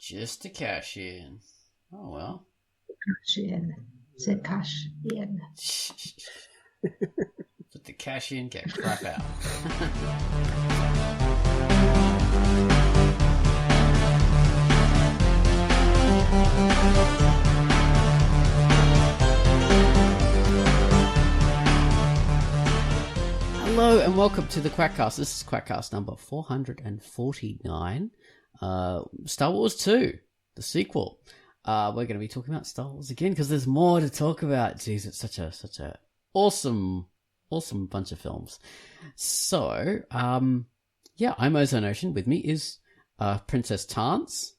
Just to cash in. Oh, well. Cash in. Say cash in. Put the cash in, get crap out. Hello and welcome to the QUACKCAST. This is QUACKCAST number 449. Star Wars 2, the sequel. We're going to be talking about Star Wars again because there's more to talk about. Jeez, it's such a awesome bunch of films. So, yeah, I'm Ozone Ocean. With me is Princess Tance.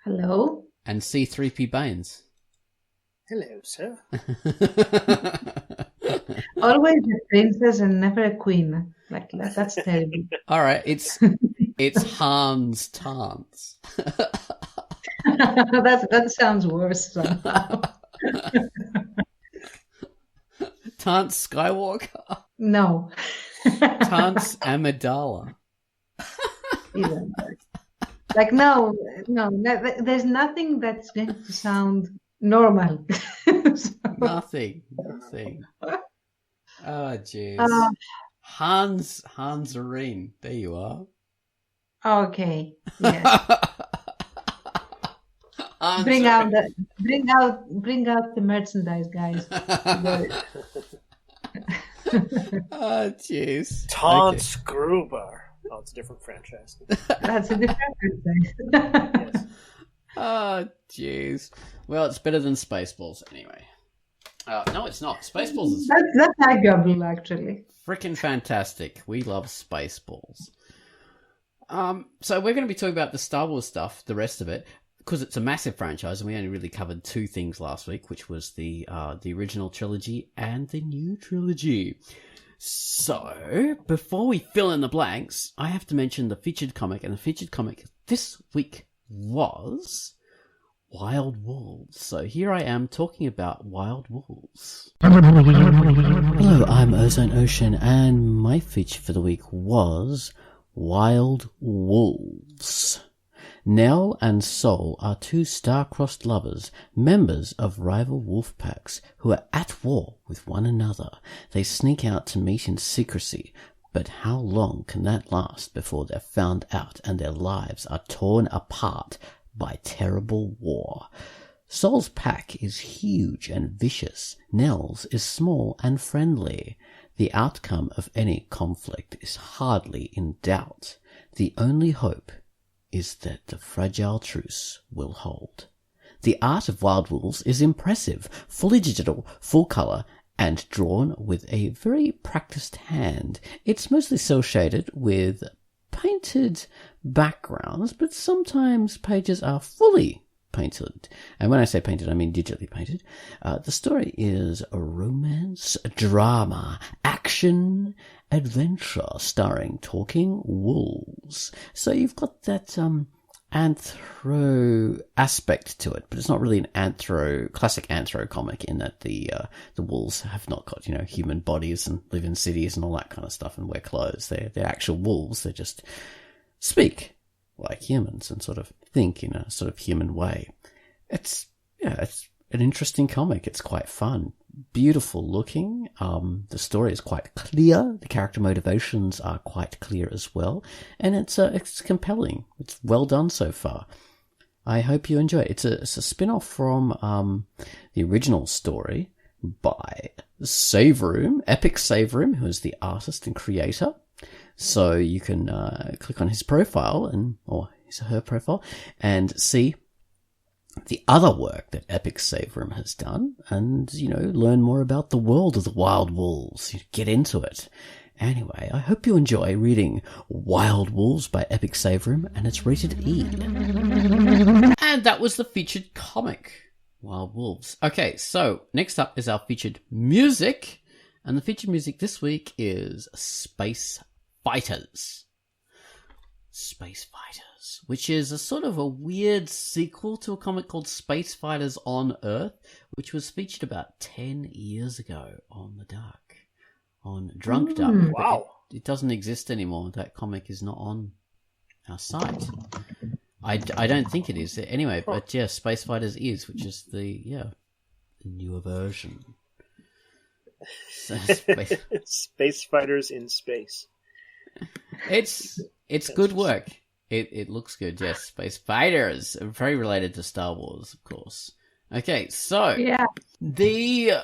Hello. And C3P Baines. Hello, sir. Always a princess and never a queen. Like that's terrible. All right, it's Hans Tance. That sounds worse somehow. Tance Skywalker. No. Tance Amidala. Even worse. Like no, there's nothing that's going to sound normal. So. Nothing. Oh, jeez. Hans Arene. There you are. Okay. Yeah. Bring out the merchandise, guys. Oh, jeez. Tance Gruber. Oh, it's a different franchise. That's a different franchise. Yes. Oh, jeez. Well, it's better than Spaceballs anyway. No, it's not. Spaceballs is that's arguable, actually. freaking fantastic. We love Spaceballs. So we're going to be talking about the Star Wars stuff, the rest of it, because it's a massive franchise, and we only really covered two things last week, which was the original trilogy and the new trilogy. So, before we fill in the blanks, I have to mention the featured comic, and the featured comic this week was Wild Wolves. So here I am talking about Wild Wolves. Hello, I'm Ozone Ocean, and my feature for the week was Wild Wolves. Nell and Sol are two star-crossed lovers, members of rival wolf packs, who are at war with one another. They sneak out to meet in secrecy, but how long can that last before they're found out and their lives are torn apart by terrible war? Sol's pack is huge and vicious. Nell's is small and friendly. The outcome of any conflict is hardly in doubt. The only hope is that the fragile truce will hold. The art of Wild Wolves is impressive, fully digital, full colour, and drawn with a very practiced hand. It's mostly cel-shaded with painted backgrounds, but sometimes pages are fully painted. And when I say painted, I mean digitally painted. The story is a romance, drama, action, adventure starring talking wolves. So you've got that anthro aspect to it, but it's not really an classic anthro comic in that the wolves have not got, human bodies and live in cities and all that kind of stuff and wear clothes. They're actual wolves. They just speak like humans and sort of think in a sort of human way. It's an interesting comic. It's quite fun. Beautiful looking. The story is quite clear. The character motivations are quite clear as well. And it's compelling. It's well done so far. I hope you enjoy it. It's a spin-off from the original story by Save Room, Epic Save Room, who is the artist and creator. So you can click on his profile or his or her profile and see the other work that Epic Save Room has done and, learn more about the world of the Wild Wolves. Get into it. Anyway, I hope you enjoy reading Wild Wolves by Epic Save Room, and it's rated E. And that was the featured comic, Wild Wolves. Okay, so next up is our featured music, and the featured music this week is Space Fighters. Space Fighters, which is a sort of a weird sequel to a comic called Space Fighters on Earth, which was featured about 10 years ago on Drunk Duck. Wow. It doesn't exist anymore. That comic is not on our site. I don't think it is anyway. But yeah, Space Fighters is, which is the newer version. So Space fighters in space. It's good work. It looks good. Yes, Space Fighters, very related to Star Wars, of course. Okay, so Yeah. the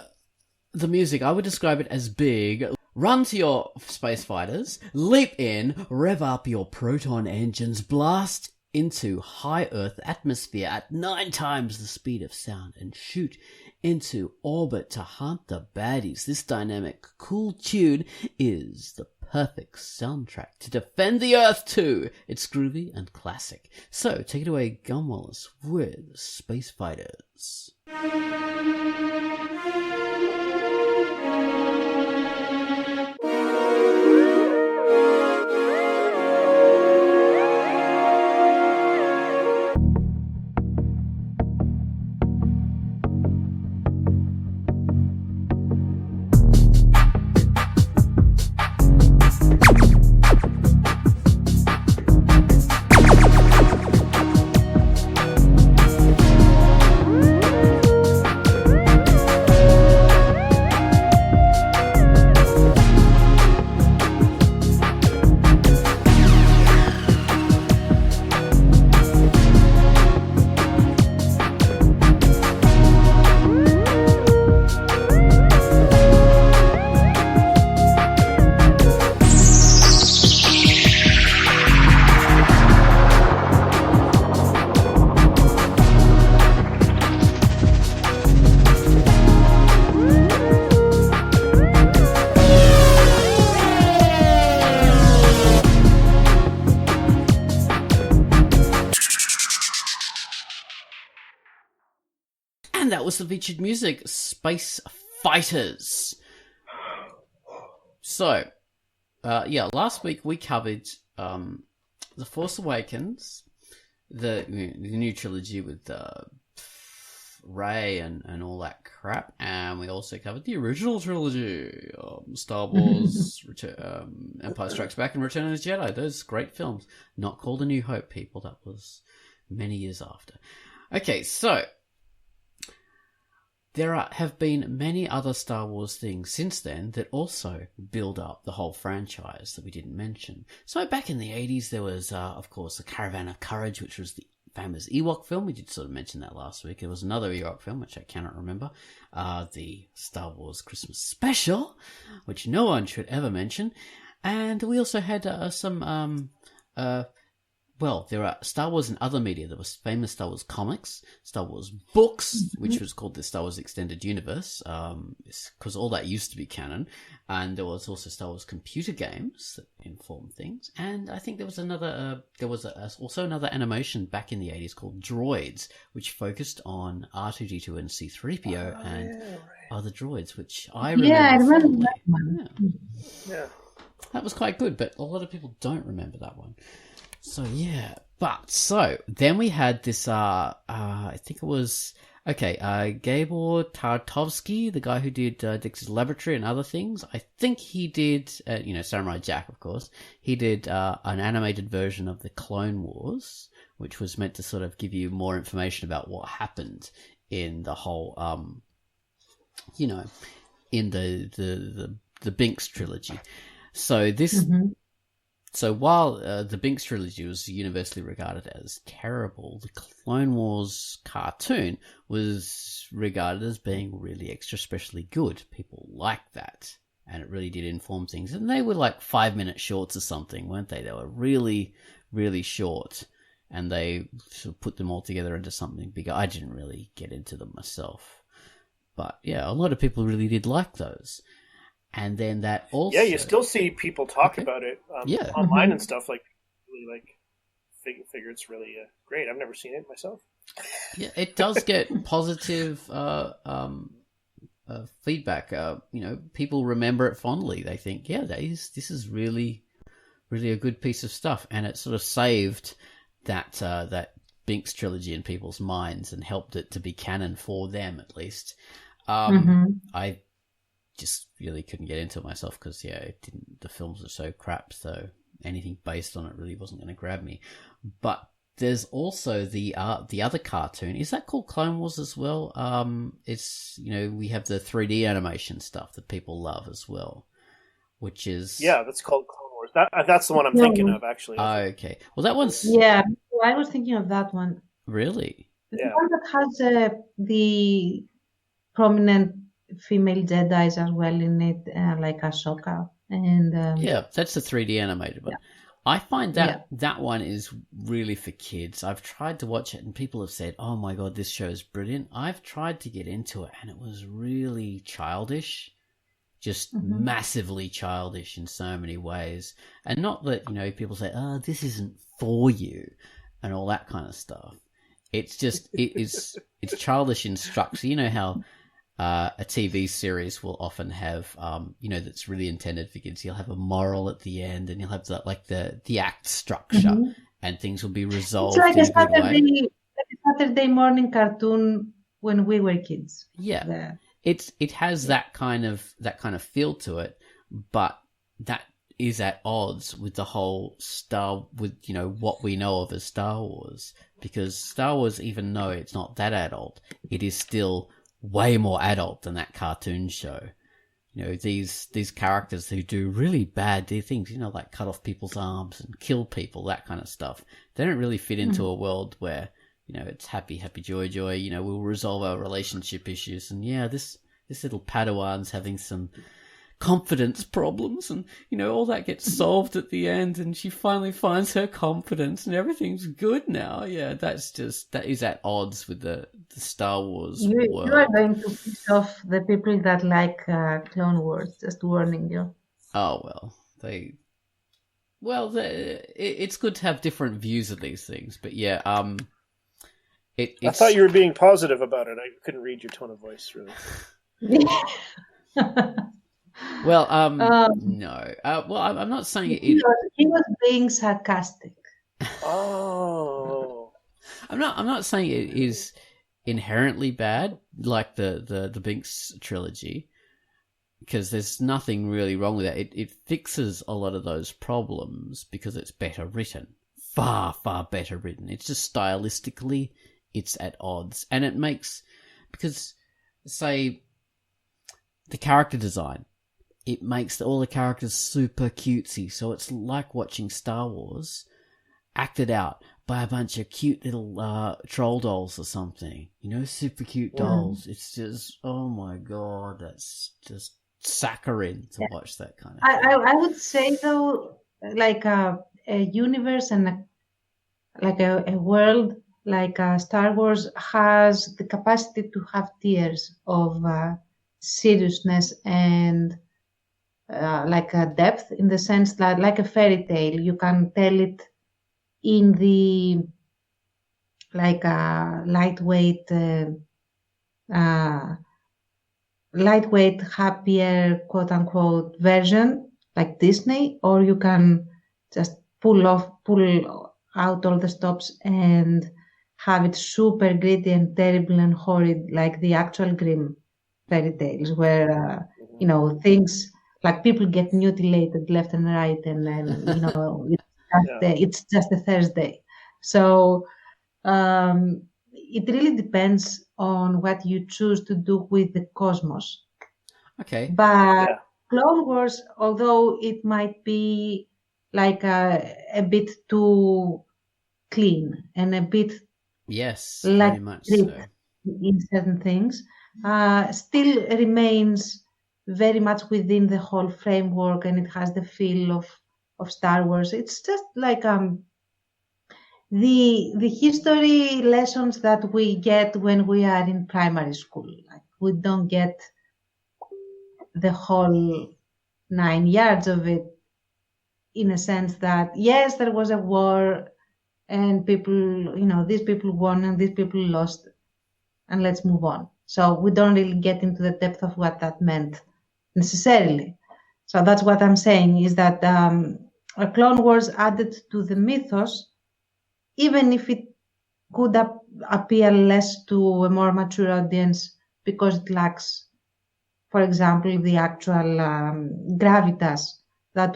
music, I would describe it as big. Run to your space fighters, leap in, rev up your proton engines, blast into high Earth atmosphere at 9 times the speed of sound, and shoot into orbit to hunt the baddies. This dynamic, cool tune is the perfect soundtrack to defend the Earth too. It's groovy and classic. So take it away, Gun Wallace, with Space Fighters. And that was the featured music, Space Fighters. So, last week we covered The Force Awakens, the new trilogy with Rey and all that crap, and we also covered the original trilogy, Star Wars, Empire Strikes Back and Return of the Jedi. Those great films. Not called A New Hope, people. That was many years after. Okay, so there have been many other Star Wars things since then that also build up the whole franchise that we didn't mention. So back in the 80s, there was, of course, The Caravan of Courage, which was the famous Ewok film. We did sort of mention that last week. There was another Ewok film, which I cannot remember. The Star Wars Christmas Special, which no one should ever mention. And we also had there are Star Wars and other media. There was famous Star Wars comics, Star Wars books, which was called the Star Wars Extended Universe, because all that used to be canon. And there was also Star Wars computer games that informed things. And I think there was also another animation back in the 80s called Droids, which focused on R2-D2 and C-3PO and other droids, which I remember. Yeah, I remember fondly. that one. Yeah. That was quite good, but a lot of people don't remember that one. So yeah, so then we had this, I think it was, Gabor Tartovsky, the guy who did Dix's Laboratory and other things. I think he did, Samurai Jack, of course. He did an animated version of the Clone Wars, which was meant to sort of give you more information about what happened in the whole, in the Binks trilogy. So this... So while the Binks trilogy was universally regarded as terrible, the Clone Wars cartoon was regarded as being really extra specially good. People liked that, and it really did inform things. And they were like 5-minute shorts or something, weren't they? They were really, really short, and they sort of put them all together into something bigger. I didn't really get into them myself, but yeah, a lot of people really did like those. And then that also... Yeah, you still see people talk about it online and stuff. Like, really figure it's really great. I've never seen it myself. Yeah, it does get positive feedback. People remember it fondly. They think, yeah, this is really, really a good piece of stuff. And it sort of saved that Binks trilogy in people's minds and helped it to be canon for them, at least. I just really couldn't get into it myself because the films are so crap, so anything based on it really wasn't going to grab me. But there's also the other cartoon. Is that called Clone Wars as well? It's, we have the 3D animation stuff that people love as well, which is that's called Clone Wars. That's the one I'm thinking of, actually. Oh, okay. Well, that one's I was thinking of that one. Really? The one that has the prominent female Jedis as well in it, like Ahsoka. And that's the 3D animated one. I find that one is really for kids. I've tried to watch it and people have said, oh my God, this show is brilliant. I've tried to get into it and it was really childish, just massively childish in so many ways. And not that, people say, oh, this isn't for you and all that kind of stuff. It's just, it's childish in structure. You know how a TV series will often have, that's really intended for kids. You'll have a moral at the end, and you'll have the act structure, and things will be resolved. It's like a Saturday morning cartoon when we were kids. Yeah, it has that kind of feel to it, but that is at odds with the whole what we know of as Star Wars, because Star Wars, even though it's not that adult, it is still way more adult than that cartoon show. These characters who do really bad things, like cut off people's arms and kill people, that kind of stuff. They don't really fit into a world where, it's happy, happy, joy, joy. We'll resolve our relationship issues. And this little Padawan's having some confidence problems, and all that gets solved at the end, and she finally finds her confidence and everything's good now. That is at odds with the Star Wars world. You are going to piss off the people that like Clone Wars, just warning you. Oh well, it's good to have different views of these things, but I thought you were being positive about it. I couldn't read your tone of voice, really. Well, no. I'm not saying it. He was being sarcastic. Oh. I'm not saying it is inherently bad, like the Binks trilogy, because there's nothing really wrong with that. It fixes a lot of those problems because it's better written, far better written. It's just stylistically, it's at odds, and it makes, because say the character design. It makes all the characters super cutesy. So it's like watching Star Wars acted out by a bunch of cute little troll dolls or something. Super cute dolls. It's just, oh my God, that's just saccharine to watch that kind of thing. I would say, though, like a universe and a world like Star Wars has the capacity to have tiers of seriousness and like a depth, in the sense that, like a fairy tale, you can tell it in the like a lightweight, happier, quote unquote, version, like Disney, or you can just pull out all the stops and have it super gritty and terrible and horrid, like the actual Grimm fairy tales, where things like people get mutilated left and right, and then it's just a Thursday. So it really depends on what you choose to do with the cosmos. Okay. But Clone Wars, although it might be like a bit too clean and a bit very much so in certain things, still remains very much within the whole framework, and it has the feel of Star Wars. It's just like the history lessons that we get when we are in primary school. Like, we don't get the whole 9 yards of it, in a sense that, yes, there was a war and people, these people won and these people lost, and let's move on. So we don't really get into the depth of what that meant necessarily. So that's what I'm saying, is that Clone Wars added to the mythos, even if it could appeal less to a more mature audience, because it lacks, for example, the actual gravitas that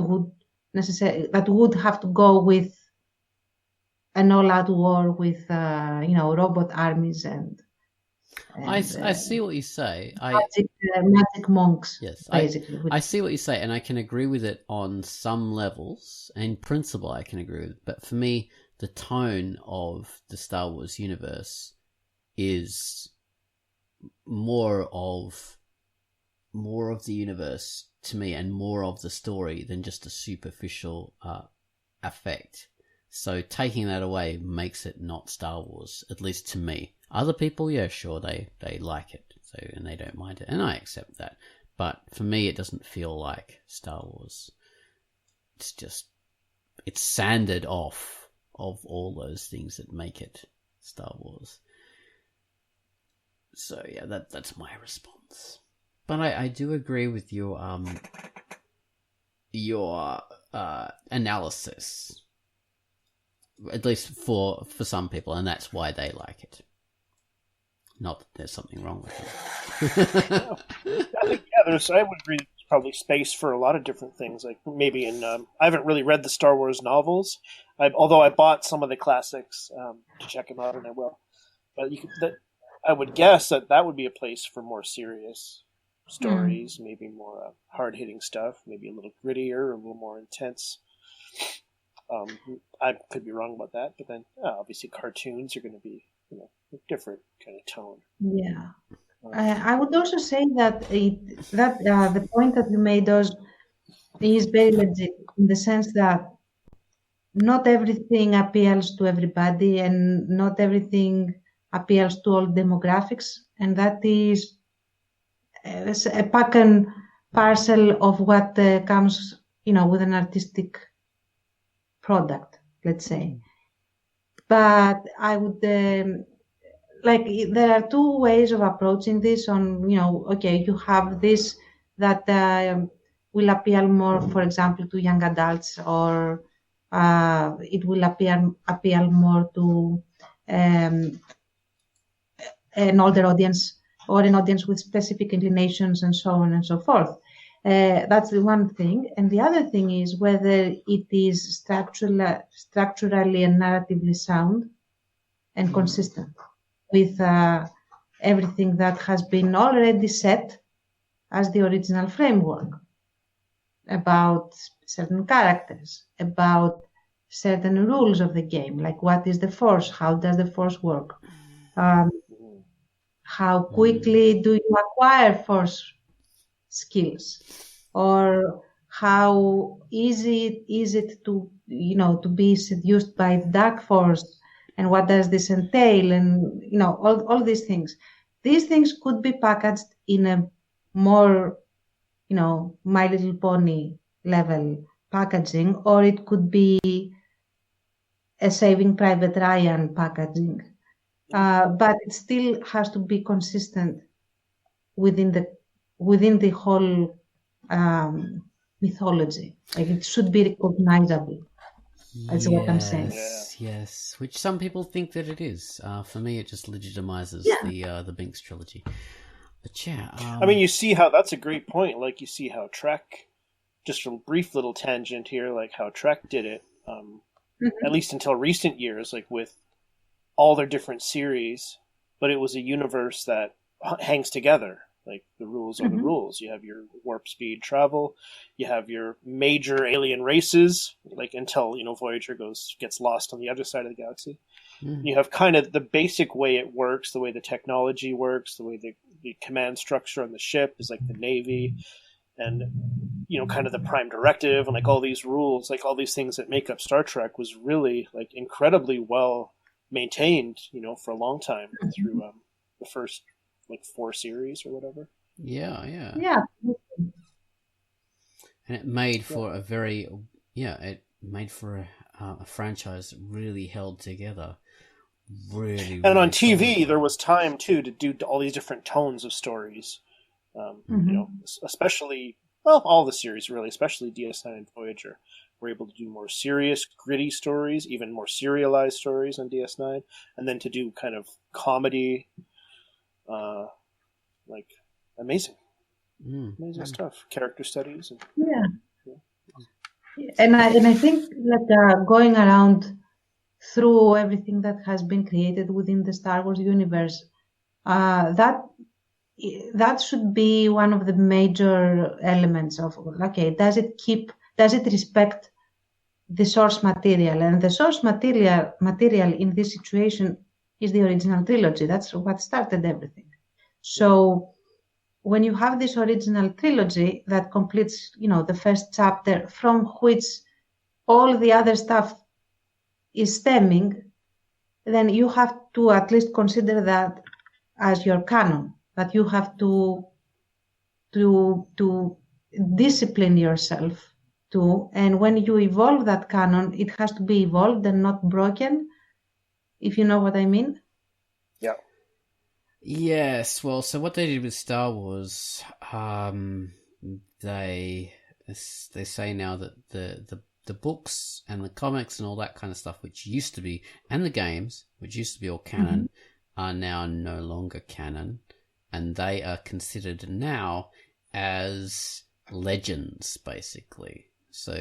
would have to go with an all-out war with robot armies and I see what you say. Magic monks. Yes, basically. I see what you say, and I can agree with it on some levels. In principle, I can agree with it. But for me, the tone of the Star Wars universe is more of the universe to me, and more of the story than just a superficial effect. So taking that away makes it not Star Wars, at least to me. Other people, yeah, sure, they like it, so, and they don't mind it, and I accept that. But for me, it doesn't feel like Star Wars. It's sanded off of all those things that make it Star Wars. So yeah, that's my response. But I do agree with your analysis, at least for some people, and that's why they like it. Not that there's something wrong with it. I think I would agree. There's probably space for a lot of different things. Like maybe I haven't really read the Star Wars novels, although I bought some of the classics to check them out, and I will. But I would guess that would be a place for more serious stories, maybe more hard-hitting stuff, maybe a little grittier, a little more intense. I could be wrong about that, but then obviously cartoons are going to be a different kind of tone. Yeah, I would also say that the point that you made is very legit, in the sense that not everything appeals to everybody, and not everything appeals to all demographics, and that is a pack and parcel of what comes, with an artistic product, let's say. But I would there are two ways of approaching this. Okay, you have this that will appeal more, for example, to young adults, or it will appeal more to an older audience, or an audience with specific inclinations, and so on and so forth. That's the one thing. And the other thing is whether it is structurally and narratively sound and consistent with everything that has been already set as the original framework, about certain characters, about certain rules of the game, like what is the Force, how does the Force work, how quickly do you acquire Force skills, or how easy is it to be seduced by the Dark Force, and what does this entail, and all these things. These things could be packaged in a more My Little Pony level packaging, or it could be a Saving Private Ryan packaging, but it still has to be consistent within the whole mythology. Like, it should be recognizable. That's what I'm saying. Yes, which some people think that it is. For me, it just legitimizes the Binks trilogy. But yeah, I mean, you see how that's a great point. Like, you see how Trek, just a brief little tangent here, like how Trek did it, at least until recent years, like with all their different series, but it was a universe that hangs together. Like, the rules are the rules. You have your warp speed travel. You have your major alien races, like until Voyager gets lost on the other side of the galaxy. You have kind of the basic way it works, the way the technology works, the way the command structure on the ship is like the Navy, and kind of the Prime Directive, and like all these rules, like all these things that make up Star Trek was really like incredibly well maintained, for a long time through the first 4 series or whatever. Yeah. And it made for a very a franchise really held together. Really, and on TV there was time too to do all these different tones of stories. Especially all the series really, especially DS9 and Voyager, were able to do more serious, gritty stories, even more serialized stories on DS9, and then to do kind of comedy. Amazing stuff. Character studies. And I think that going around through everything that has been created within the Star Wars universe. That should be one of the major elements of, okay, does it respect the source material? And the source material in this situation is the original trilogy. That's what started everything. So when you have this original trilogy that completes, the first chapter from which all the other stuff is stemming, then you have to at least consider that as your canon, that you have to discipline yourself to, and when you evolve that canon, it has to be evolved and not broken, if you know what I mean. Yeah. Yes, well, so what they did with Star Wars, they say now that the books and the comics and all that kind of stuff, which used to be, and the games, which used to be all canon, are now no longer canon, and they are considered now as legends, basically. So,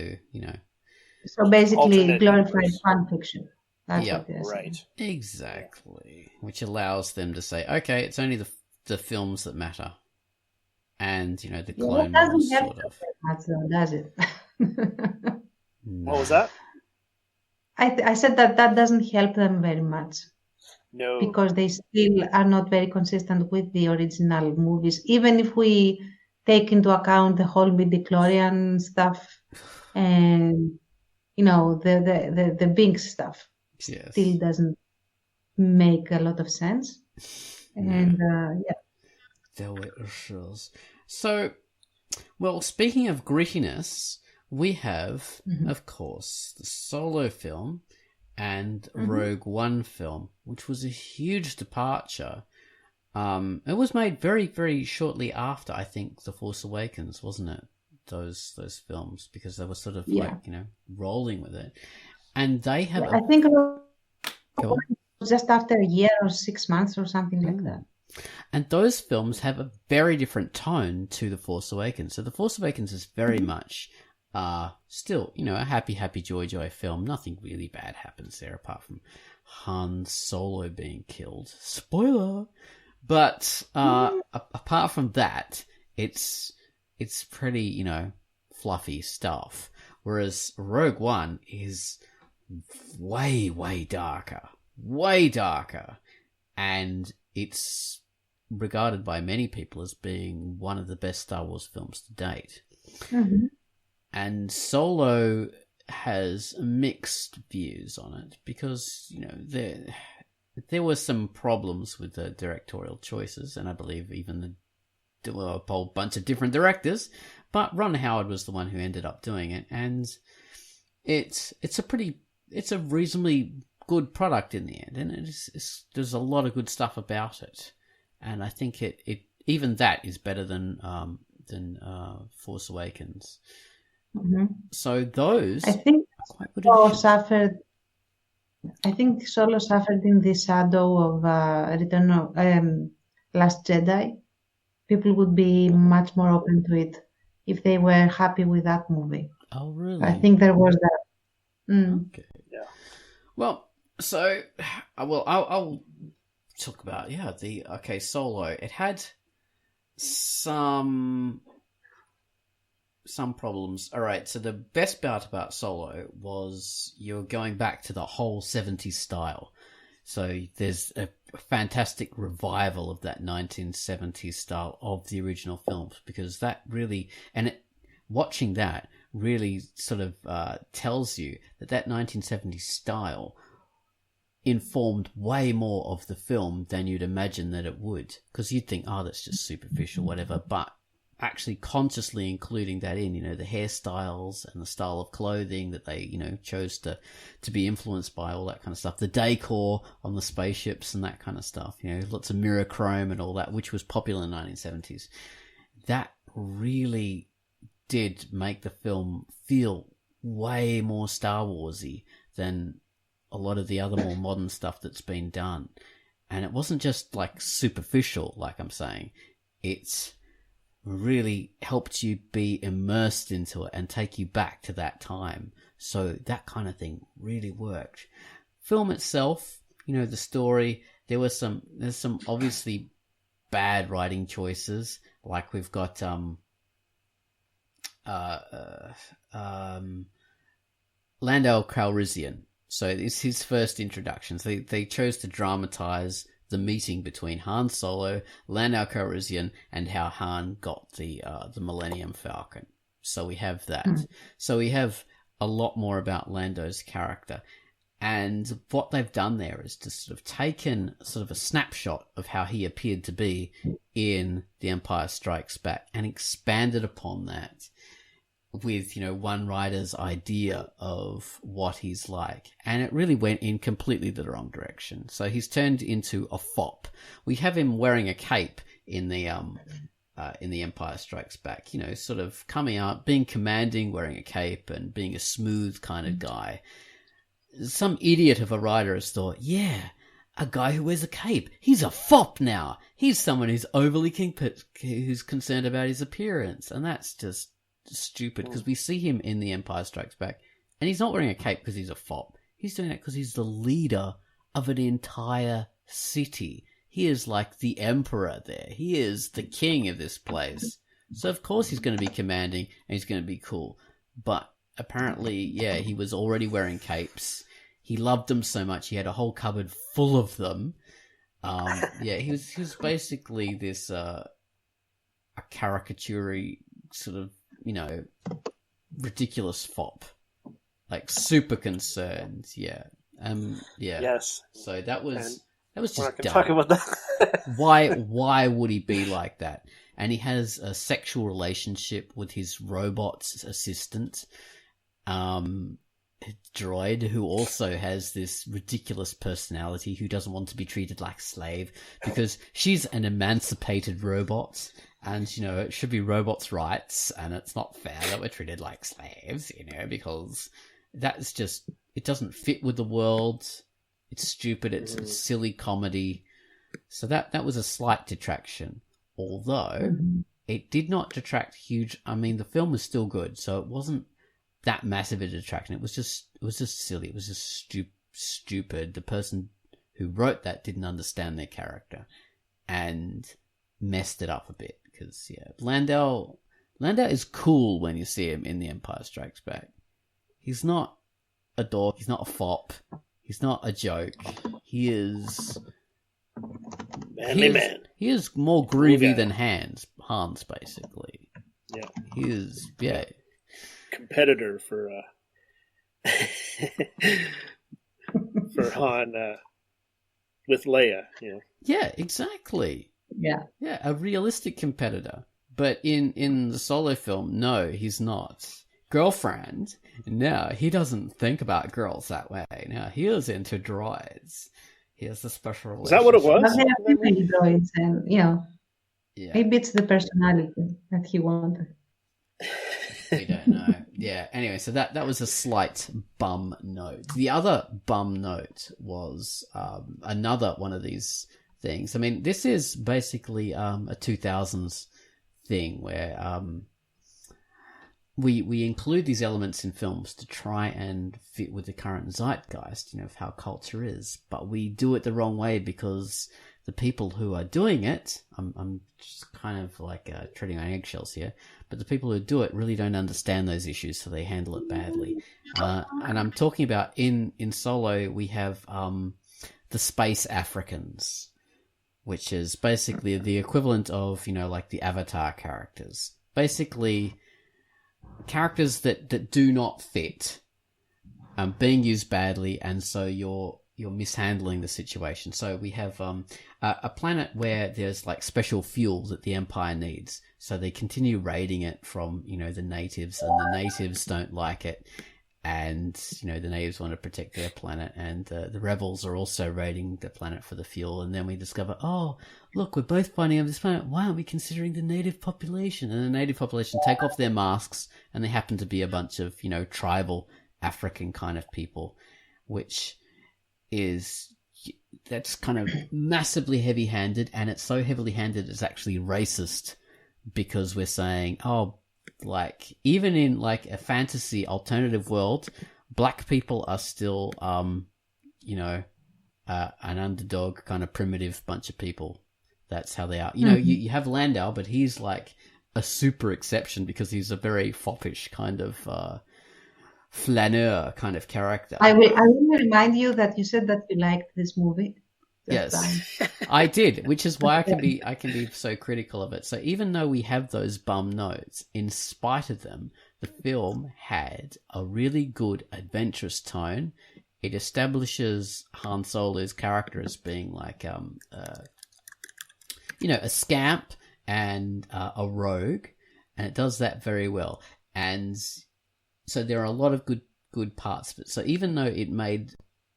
So basically alternate glorified universe. fan fiction. That's Yeah, what they're saying. Right. exactly. Which allows them to say, okay, it's only the films that matter. And, the Yeah, Clone that Wars, doesn't help sort of. very much, though, does it? What was that? I said that doesn't help them very much No. because they still are not very consistent with the original movies. Even if we take into account the whole midi-chlorian stuff and the Binks stuff, Yes. still doesn't make a lot of sense. And Delicious. So, well, speaking of grittiness, we have, of course, the Solo film and Rogue One film, which was a huge departure. It was made very, very shortly after, I think, The Force Awakens, wasn't it? Those films, because they were sort of rolling with it. And they have I think it was just after a year or 6 months or something like that. And those films have a very different tone to The Force Awakens. So The Force Awakens is very much still, a happy, joy film. Nothing really bad happens there apart from Han Solo being killed. Spoiler! But apart from that, it's pretty, fluffy stuff. Whereas Rogue One is way, way darker. And it's regarded by many people as being one of the best Star Wars films to date. And Solo has mixed views on it because, there were some problems with the directorial choices, and I believe even a whole bunch of different directors, but Ron Howard was the one who ended up doing it, and it's a reasonably good product in the end, and there's a lot of good stuff about it, and I think it even that is better than Force Awakens. So those I think are quite good Solo additions. suffered in the shadow of Return of Last Jedi. People would be much more open to it if they were happy with that movie. Oh, really? I think there was that. Okay. Yeah. Well, so I'll talk about Solo. It had some problems. All right, so the best part about Solo was you're going back to the whole 70s style. So there's a fantastic revival of that 1970s style of the original films, because that really, watching that really sort of tells you that 1970s style informed way more of the film than you'd imagine that it would, because you'd think, oh, that's just superficial, whatever, but actually consciously including that in, the hairstyles and the style of clothing that they, chose to be influenced by, all that kind of stuff, the decor on the spaceships and that kind of stuff, lots of mirror chrome and all that, which was popular in the 1970s. That really did make the film feel way more Star Warsy than a lot of the other more modern stuff that's been done. And it wasn't just like superficial, like I'm saying. It's really helped you be immersed into it and take you back to that time. So that kind of thing really worked. film itself, the story, there's some obviously bad writing choices. Like we've got Lando Calrissian. So it's his first introduction. So they chose to dramatize the meeting between Han Solo, Lando Calrissian, and how Han got the Millennium Falcon. So we have that. So we have a lot more about Lando's character. And what they've done there is to sort of taken sort of a snapshot of how he appeared to be in The Empire Strikes Back and expanded upon that with, one writer's idea of what he's like. And it really went in completely the wrong direction. So he's turned into a fop. We have him wearing a cape in the Empire Strikes Back, sort of coming out, being commanding, wearing a cape and being a smooth kind of guy. Some idiot of a writer has thought, yeah, a guy who wears a cape, he's a fop now. He's someone who's overly who's concerned about his appearance. And that's just stupid, because we see him in The Empire Strikes Back and he's not wearing a cape because he's a fop. He's doing that because he's the leader of an entire city. He is like the emperor there. He is the king of this place. So of course he's going to be commanding and he's going to be cool. But apparently, yeah, he was already wearing capes. He loved them so much he had a whole cupboard full of them. Yeah, he was basically this a caricature sort of, ridiculous fop, like super concerned. Yeah. Yeah. Yes. So that was just we're not dumb. talk about that. Why would he be like that? And he has a sexual relationship with his robot's assistant, droid, who also has this ridiculous personality, who doesn't want to be treated like a slave because she's an emancipated robot. And, it should be robots' rights, and it's not fair that we're treated like slaves, because that's just, it doesn't fit with the world. It's stupid. It's a silly comedy. So that was a slight detraction, although it did not detract huge. I mean, the film was still good, so it wasn't that massive a detraction. It was just silly. It was just stupid. The person who wrote that didn't understand their character and messed it up a bit. Because, yeah, Landau is cool when you see him in The Empire Strikes Back. He's not a dork. He's not a fop. He's not a joke. He is... Manly man. He is more groovy than Hans, basically. Yeah. He is, yeah. Competitor for Han with Leia, Yeah, exactly. Yeah. Yeah, a realistic competitor. But in the Solo film, no, he's not. Girlfriend, no, he doesn't think about girls that way. No, he is into droids. He has a special relationship. Is that what it was? But they are female droids, and Yeah. maybe it's the personality that he wanted. We don't know. Yeah, anyway, so that was a slight bum note. The other bum note was another one of these things. I mean, this is basically a 2000s thing where we include these elements in films to try and fit with the current zeitgeist, of how culture is. But we do it the wrong way because the people who are doing it, I'm just kind of like treading on eggshells here, but the people who do it really don't understand those issues, so they handle it badly. And I'm talking about in Solo, we have the Space Africans, which is basically the equivalent of, like the Avatar characters. Basically, characters that do not fit, being used badly, and so you're mishandling the situation. So we have a planet where there's like special fuel that the Empire needs, so they continue raiding it from the natives, and the natives don't like it, and the natives want to protect their planet, and the rebels are also raiding the planet for the fuel. And then we discover, oh look, we're both fighting over this planet, why aren't we considering the native population? And the native population take off their masks, and they happen to be a bunch of tribal African kind of people, which that's kind of massively heavy-handed, and it's so heavily-handed it's actually racist, because we're saying, oh, like, even in like a fantasy alternative world, black people are still an underdog kind of primitive bunch of people. That's how they are. You have Landau, but he's like a super exception because he's a very foppish kind of flaneur kind of character. I will remind you that you said that you liked this movie. Yes, I did, which is why I can be so critical of it. So even though we have those bum notes, in spite of them, the film had a really good adventurous tone. It establishes Han Solo's character as being like a scamp and a rogue, and it does that very well. And so there are a lot of good parts of it. So even though it made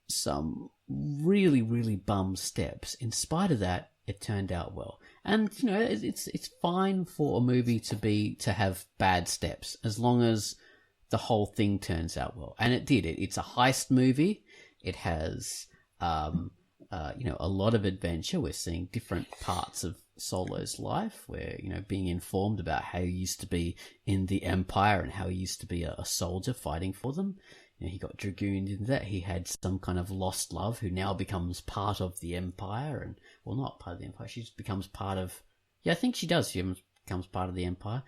some really, really bum steps, in spite of that, it turned out well. And it's fine for a movie to have bad steps as long as the whole thing turns out well. And it did. It's a heist movie. It has a lot of adventure. We're seeing different parts of Solo's life. We're being informed about how he used to be in the Empire and how he used to be a soldier fighting for them. He got dragooned into that. He had some kind of lost love who now becomes part of the Empire, and not part of the Empire. She just becomes part of. Yeah, I think she does. She becomes part of the Empire,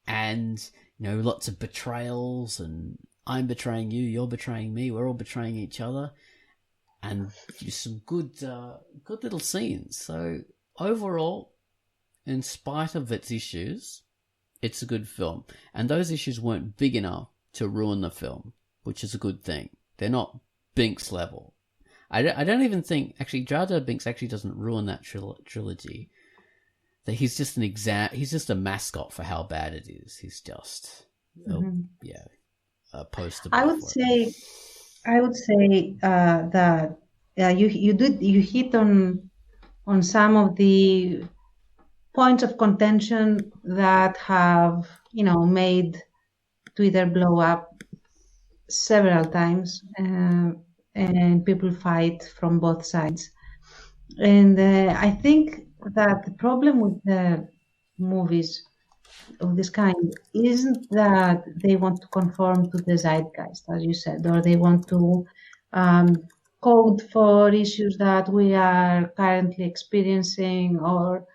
and lots of betrayals, and I'm betraying you, you're betraying me, we're all betraying each other, and just some good little scenes. So overall, in spite of its issues, it's a good film, and those issues weren't big enough to ruin the film, which is a good thing. They're not Binks level. I don't even think, actually, Jar Jar Binks actually doesn't ruin that trilogy. That he's just he's just a mascot for how bad it is. He's just, a poster boy. I would say that you hit on some of the points of contention that have made Twitter blow up several times, and people fight from both sides. And I think that the problem with the movies of this kind isn't that they want to conform to the zeitgeist, as you said, or they want to code for issues that we are currently experiencing, or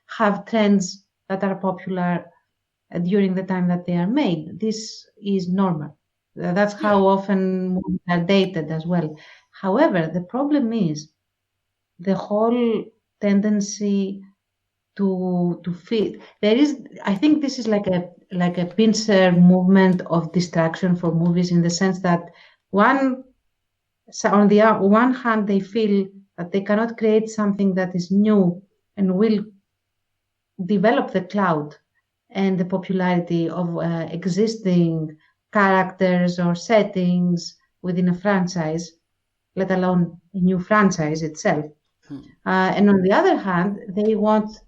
have trends that are popular during the time that they are made. This is normal. That's how often movies are dated as well. However, the problem is the whole tendency to fit. I think this is like a pincer movement of distraction for movies, in the sense that on the one hand, they feel that they cannot create something that is new and will develop the clout and the popularity of existing characters or settings within a franchise, let alone a new franchise itself. And on the other hand, they want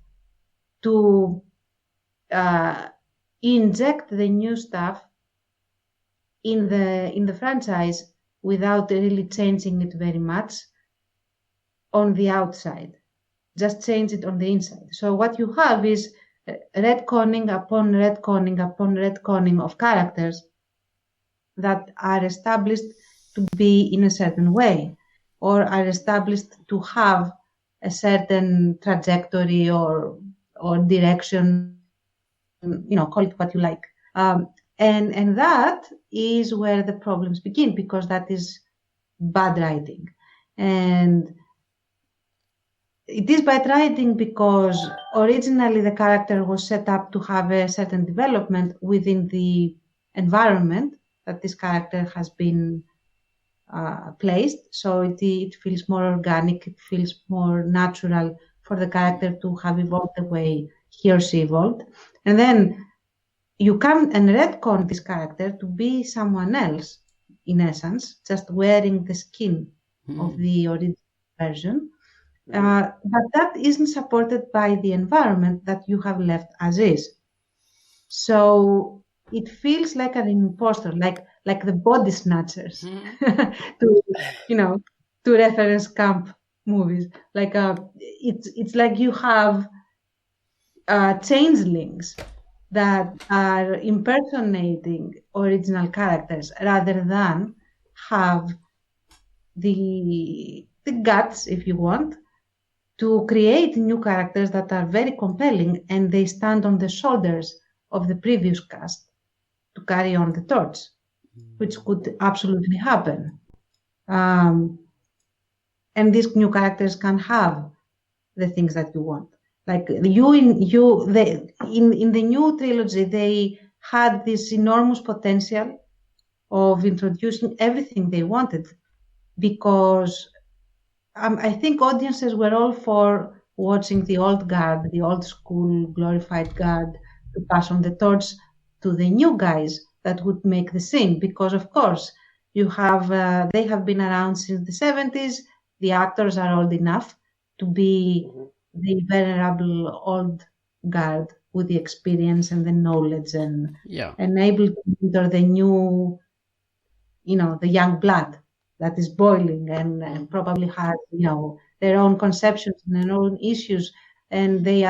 to inject the new stuff in the franchise without really changing it very much on the outside. Just change it on the inside. So what you have is retconning upon retconning upon retconning of characters that are established to be in a certain way, or are established to have a certain trajectory or direction, call it what you like. And that is where the problems begin, because that is bad writing. And it is bad writing because originally the character was set up to have a certain development within the environment that this character has been placed. So it feels more organic, it feels more natural for the character to have evolved the way he or she evolved. And then you come and retcon this character to be someone else, in essence, just wearing the skin of the original version. But that isn't supported by the environment that you have left as is. So it feels like an imposter, like the Body Snatchers, to reference camp movies. Like it's like you have changelings that are impersonating original characters rather than have the guts, if you want, to create new characters that are very compelling, and they stand on the shoulders of the previous cast to carry on the torch, which could absolutely happen. And these new characters can have the things that you want. Like in the new trilogy, they had this enormous potential of introducing everything they wanted, because I think audiences were all for watching the old guard, the old school glorified guard, to pass on the torch to the new guys that would make the scene. Because of course, you have they have been around since the 70s. The actors are old enough to be the venerable old guard with the experience and the knowledge, and able to enter the new, the young blood that is boiling and probably has, their own conceptions and their own issues, and they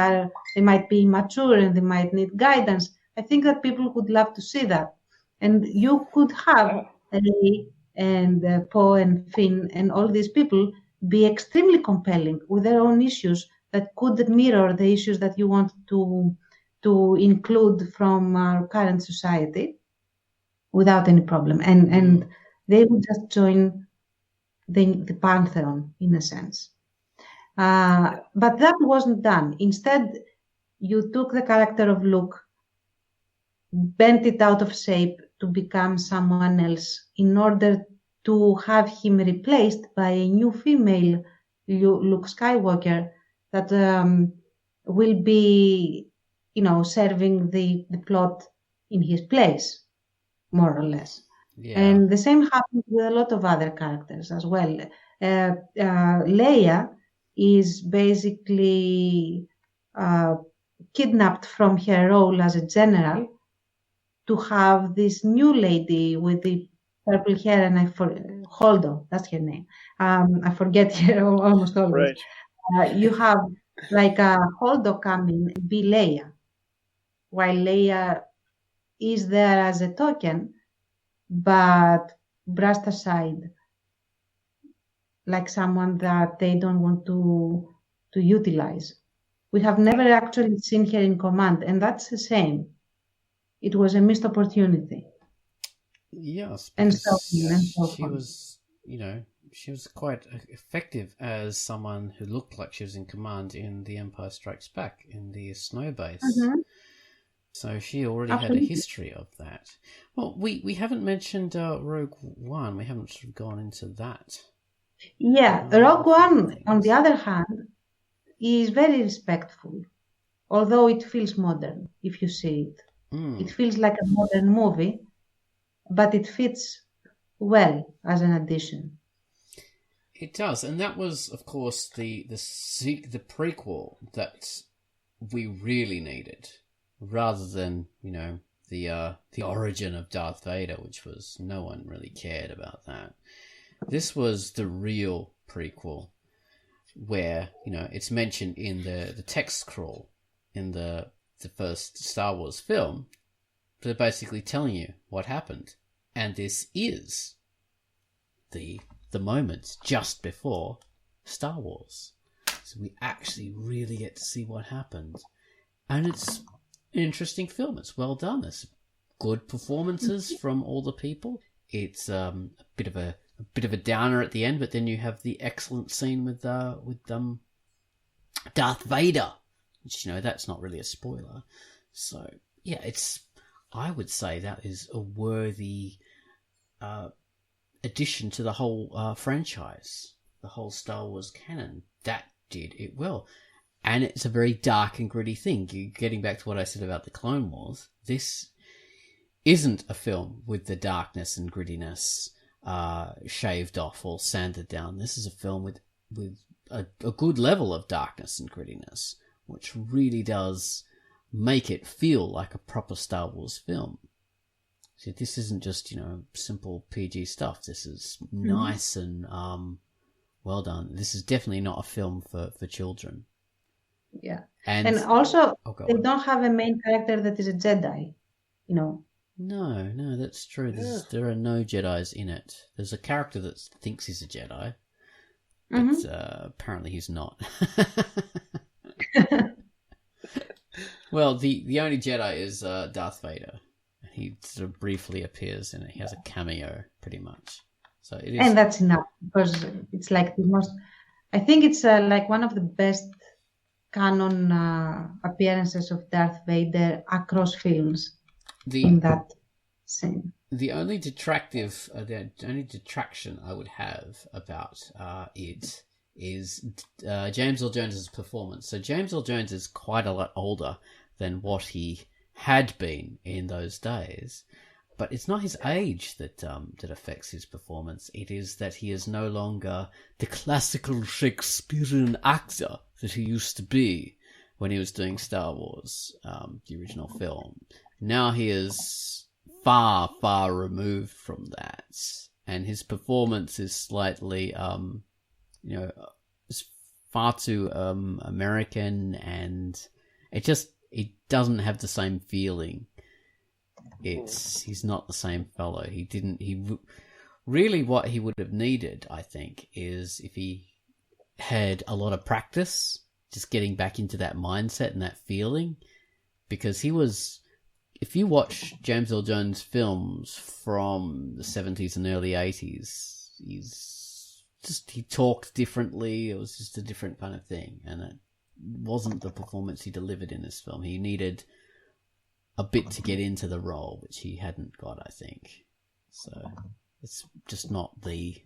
might be immature and they might need guidance. I think that people would love to see that. And you could have Ray and Poe and Finn and all these people be extremely compelling with their own issues that could mirror the issues that you want to include from our current society without any problem. And they would just join the pantheon in a sense. But that wasn't done. Instead, you took the character of Luke, bent it out of shape to become someone else in order to have him replaced by a new female Luke Skywalker that will be, serving the plot in his place, more or less. Yeah. And the same happens with a lot of other characters as well. Leia is basically kidnapped from her role as a general to have this new lady with the purple hair, and Holdo, that's her name. I forget her almost always. Right. You have like a Holdo come in and be Leia, while Leia is there as a token, but brushed aside, like someone that they don't want to utilize. We have never actually seen her in command, and that's a shame. It was a missed opportunity. Yes, and so she was, she was quite effective as someone who looked like she was in command in The Empire Strikes Back, in the snow base. Mm-hmm. So she already had a history of that. Well, we haven't mentioned Rogue One. We haven't sort of gone into that. Yeah, Rogue One, on the other hand, is very respectful, although it feels modern if you see it. It feels like a modern movie, but it fits well as an addition. It does, and that was, of course, the prequel that we really needed, rather than the origin of Darth Vader, which was, no one really cared about that. This was the real prequel, where it's mentioned in the text crawl in the first Star Wars film. They're basically telling you what happened, and this is the moment just before Star Wars. So we actually really get to see what happened, and it's an interesting film. It's well done. There's good performances from all the people. It's a bit of a downer at the end, but then you have the excellent scene with Darth Vader, which that's not really a spoiler. So yeah, I would say that is a worthy addition to the whole franchise, the whole Star Wars canon. That did it well. And it's a very dark and gritty thing. Getting back to what I said about the Clone Wars, this isn't a film with the darkness and grittiness shaved off or sanded down. This is a film with a good level of darkness and grittiness, which really does make it feel like a proper Star Wars film. So this isn't just, simple PG stuff. This is nice and well done. This is definitely not a film for children. Yeah. And also, they don't have a main character that is a Jedi, No, that's true. There are no Jedis in it. There's a character that thinks he's a Jedi, but apparently he's not. Well, the only Jedi is Darth Vader. He sort of briefly appears and he has a cameo, pretty much. So it is, and that's enough because it's like the most. I think it's like one of the best canon appearances of Darth Vader across films in that scene. The only detraction I would have about it is James Earl Jones's performance. So James Earl Jones is quite a lot older than what he had been in those days, but it's not his age that affects his performance. It is that he is no longer the classical Shakespearean actor that he used to be when he was doing Star Wars, the original film. Now he is far, far removed from that, and his performance is slightly, it's far too American, and it doesn't have the same feeling. He's not the same fellow. Really what he would have needed, I think, is if he had a lot of practice, just getting back into that mindset and that feeling, because if you watch James Earl Jones films from the 70s and early 80s, he talked differently. It was just a different kind of thing, and it wasn't the performance he delivered in this film. He needed a bit to get into the role, which he hadn't got, I think. So it's just not the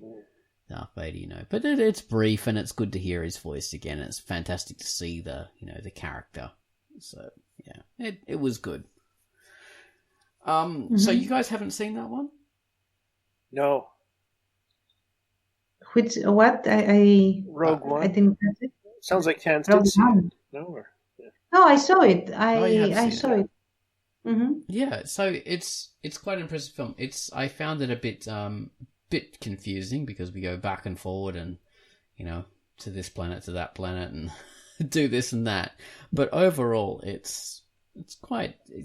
Darth Vader, But it's brief, and it's good to hear his voice again. It's fantastic to see the character. So yeah, it was good. So you guys haven't seen that one? No. What? Rogue One. I didn't catch it. Sounds like Tans did see it. No, No, I saw it. I saw it. Mm-hmm. Yeah, so it's quite an impressive film. I found it a bit confusing because we go back and forward and to this planet to that planet and do this and that. But overall, it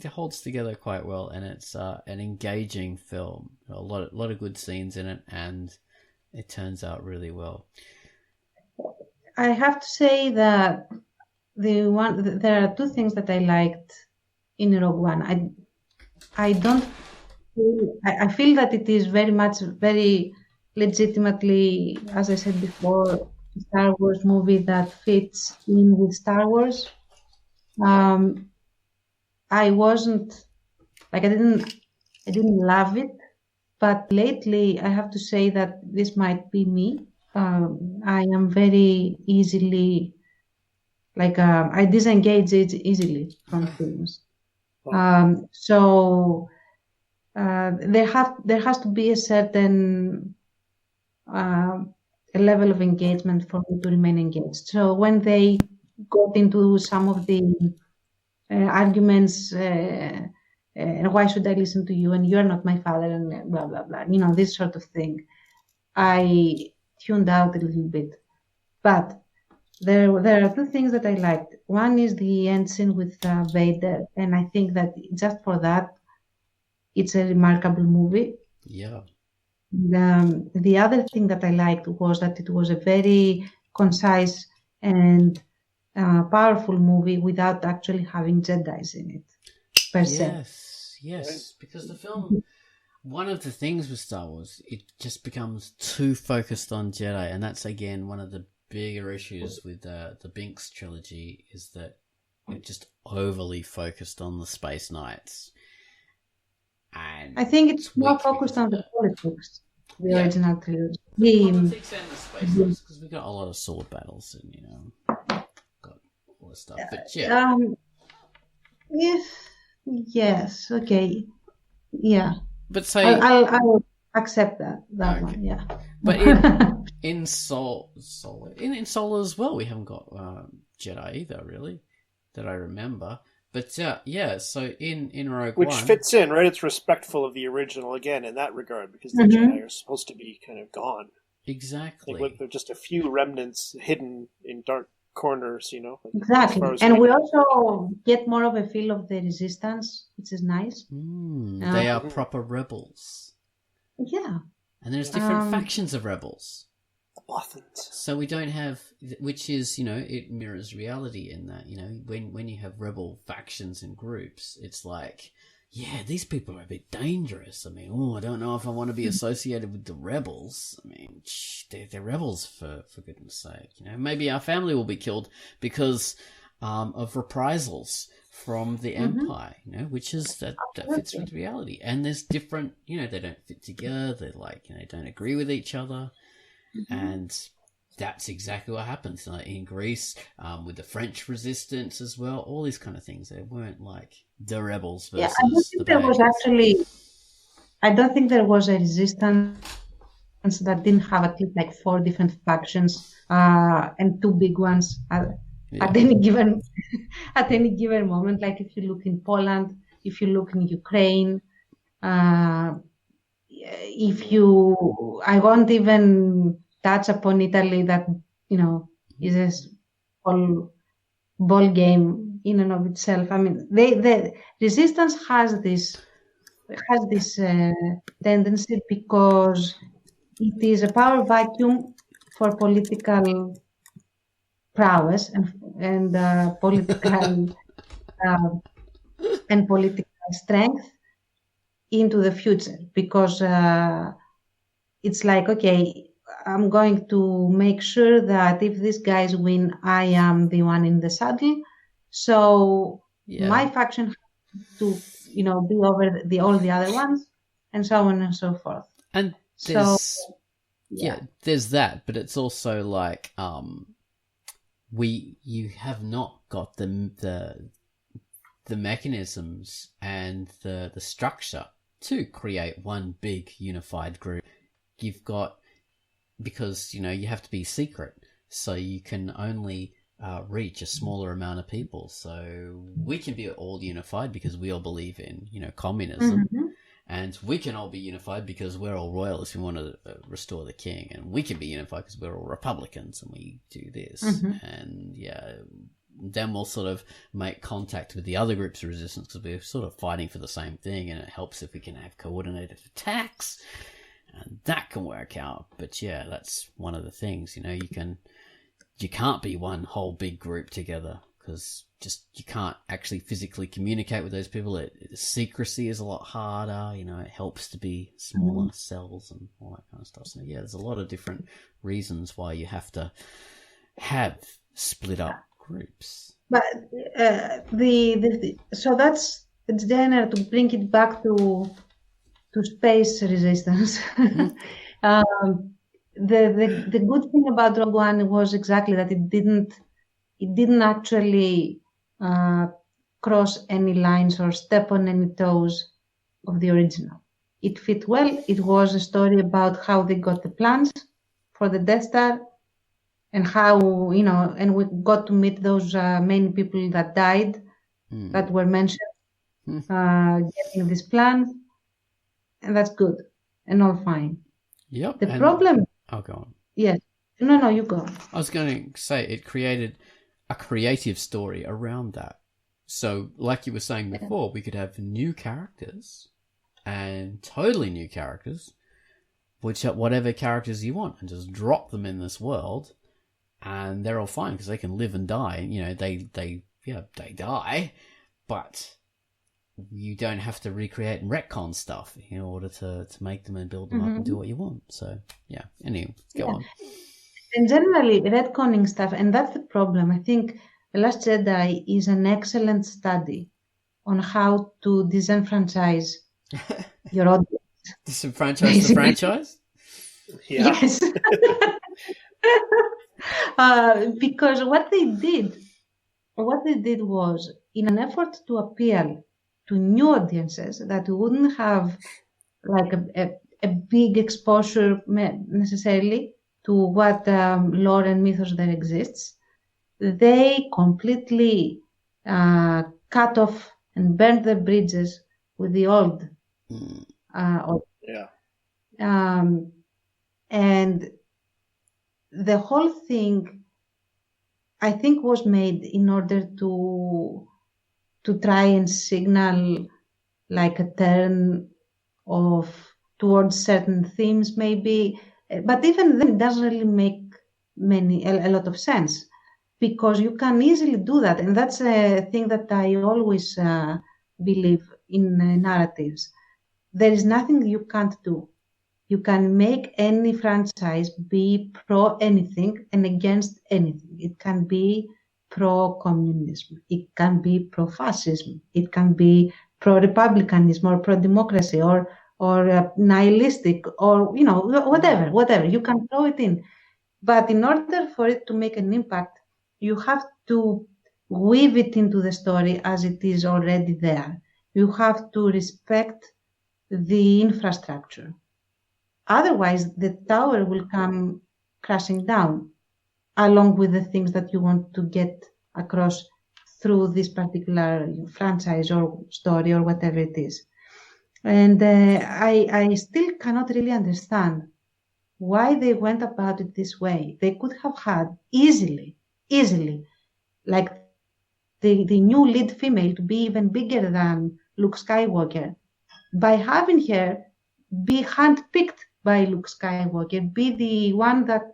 holds together quite well, and it's an engaging film. A lot of good scenes in it, and it turns out really well. I have to say that there are two things that I liked in Rogue One. I feel that it is very legitimately, as I said before, a Star Wars movie that fits in with Star Wars. I didn't love it, but lately I have to say that this might be me. I am very easily, I disengage easily from films. So there has to be a certain level of engagement for me to remain engaged. So when they got into some of the arguments, why should I listen to you, and you're not my father, and blah blah blah, this sort of thing, I tuned out a little bit. But there are two things that I liked. One is the end scene with Vader, and I think that just for that, it's a remarkable movie. Yeah. The other thing that I liked was that it was a very concise and powerful movie without actually having Jedis in it, per se. Yes, because the film, one of the things with Star Wars, it just becomes too focused on Jedi, and that's again one of the bigger issues with the Binks trilogy, is that it just overly focused on the Space Knights. And I think it's more focused on the politics, the original trilogy. Politics and the Space Knights, because we got a lot of sword battles and got all this stuff. But yeah. Yes. Okay. Yeah. But say I'll accept that okay. one. Yeah. But in Solo as well, we haven't got Jedi either, really, that I remember. But so in Rogue One, which fits in, right? It's respectful of the original again in that regard, because the Jedi are supposed to be kind of gone. Exactly. Like, they're just a few remnants hidden in dark corners, you know. Like, Exactly. as far as And we winning. also get more of a feel of the resistance, which is nice. They are proper rebels. Yeah. And there's different factions of rebels. Bothans. So we don't have, which is, you know, it mirrors reality in that, you know, when you have rebel factions and groups, it's like, yeah, these people are a bit dangerous. I mean, I don't know if I want to be associated with the rebels. I mean, they're rebels for goodness sake. You know, maybe our family will be killed because of reprisals from the Empire, you know, which is that fits with reality. And there's different, you know, they don't fit together. They're like, you know, they don't agree with each other. And that's exactly what happens in Greece, with the French resistance as well. All these kind of things. They weren't like the rebels versus the bad guys. I don't think there was a resistance that didn't have at least like 4 different factions and 2 big ones at any given moment. Like if you look in Poland, if you look in Ukraine, I won't even touch upon Italy, that, you know, is a whole ball game in and of itself. I mean, the resistance has this tendency because it is a power vacuum for political prowess and political strength into the future, because it's like, okay, I'm going to make sure that if these guys win, I am the one in the saddle. So my faction has to, you know, be over all the other ones, and so on and so forth. And there's there's that, but it's also like you have not got the mechanisms and the structure to create one big unified group. You've got, because, you know, you have to be secret, so you can only reach a smaller amount of people. So we can be all unified because we all believe in, you know, communism, and we can all be unified because we're all royalists. We want to restore the king, and we can be unified because we're all Republicans and we do this. And then we'll sort of make contact with the other groups of resistance because we're sort of fighting for the same thing, and it helps if we can have coordinated attacks, and that can work out. But yeah, that's one of the things, you know, you can't be one whole big group together because you can't actually physically communicate with those people. Secrecy is a lot harder, you know, it helps to be smaller cells and all that kind of stuff. So yeah, there's a lot of different reasons why you have to have split up groups. But so that's the general, to bring it back to space resistance. The good thing about Rogue One was exactly that it didn't actually cross any lines or step on any toes of the original. It fit well. It was a story about how they got the plans for the Death Star, and how, you know, and we got to meet those main people that died, that were mentioned, getting these plans, and that's good and all fine. Yep. The problem... I'll go on. Yes. No, you go. I was going to say it created a creative story around that. So, like you were saying before, we could have new characters, and totally new characters, which are whatever characters you want, and just drop them in this world, and they're all fine because they can live and die. You know, they die, but you don't have to recreate and retcon stuff in order to make them and build them up and do what you want. So yeah, anyway, go on. And generally retconning stuff, and that's the problem. I think The Last Jedi is an excellent study on how to disenfranchise your audience. Disenfranchise the franchise? Yeah. Yes. Because what they did was, in an effort to appeal to new audiences that wouldn't have like a big exposure necessarily to what lore and mythos there exists, they completely cut off and burned the bridges with the old. And the whole thing, I think was made in order to try and signal like a turn of towards certain themes maybe, but even then it doesn't really make a lot of sense, because you can easily do that, and that's a thing that I always believe in narratives. There is nothing you can't do. You can make any franchise be pro anything and against anything. It can be pro-communism. It can be pro-fascism. It can be pro-republicanism or pro-democracy or nihilistic or, whatever. You can throw it in. But in order for it to make an impact, you have to weave it into the story as it is already there. You have to respect the infrastructure. Otherwise, the tower will come crashing down along with the things that you want to get across through this particular franchise or story or whatever it is. And I still cannot really understand why they went about it this way. They could have had easily, like the new lead female to be even bigger than Luke Skywalker by having her be handpicked by Luke Skywalker, be the one that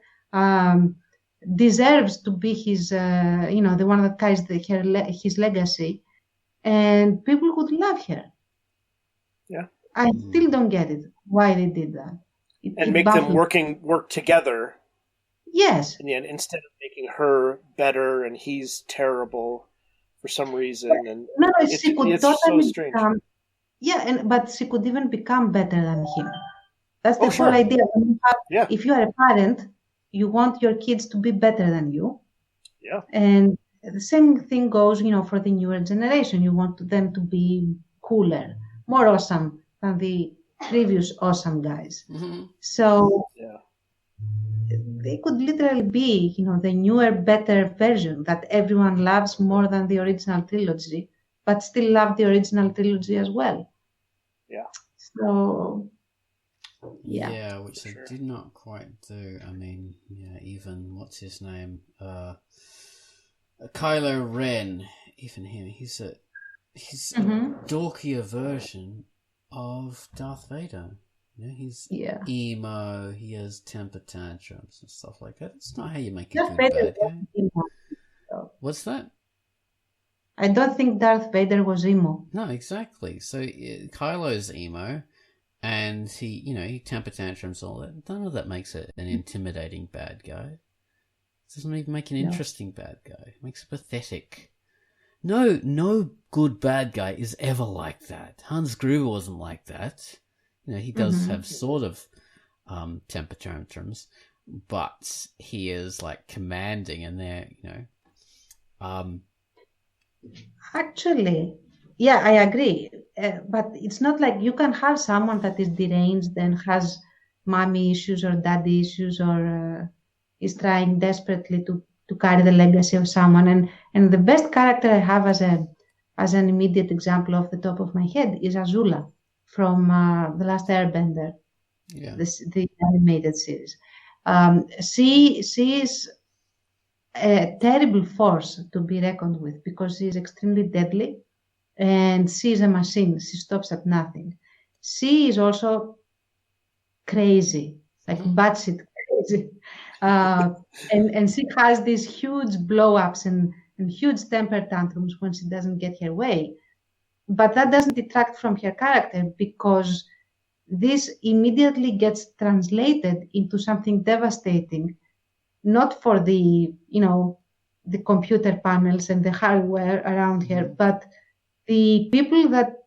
deserves to be his, the one that carries his legacy, and people would love her. Yeah. I still don't get it, why they did that. And make them work together. Yes. And yet, instead of making her better and he's terrible for some reason, and she could totally so strange. But she could even become better than him. That's the whole idea. If you are a parent, you want your kids to be better than you. Yeah. And the same thing goes, for the newer generation. You want them to be cooler, more awesome than the previous awesome guys. Mm-hmm. So they could literally be, the newer, better version that everyone loves more than the original trilogy, but still love the original trilogy as well. Yeah. So, yeah, which they did not quite do. I mean, even what's his name, Kylo Ren. Even him, he's a dorkier version of Darth Vader. He's emo. He has temper tantrums and stuff like that. It's not how you make a good bad guy. What's that? I don't think Darth Vader was emo. No, exactly. So Kylo's emo, and he temper tantrums all that. None of that makes it an intimidating bad guy. It doesn't even make an interesting bad guy. It makes it pathetic. No good bad guy is ever like that. Hans Gruber wasn't like that. He does have sort of temper tantrums, but he is like commanding, and they're Actually, I agree. But it's not like you can have someone that is deranged and has mommy issues or daddy issues or is trying desperately to carry the legacy of someone. And the best character I have as an immediate example off the top of my head is Azula from The Last Airbender, the animated series. She is a terrible force to be reckoned with because she is extremely deadly and she is a machine. She stops at nothing. She is also crazy, like batshit crazy. And she has these huge blow-ups and huge temper tantrums when she doesn't get her way. But that doesn't detract from her character because this immediately gets translated into something devastating, not for the computer panels and the hardware around her, but the people that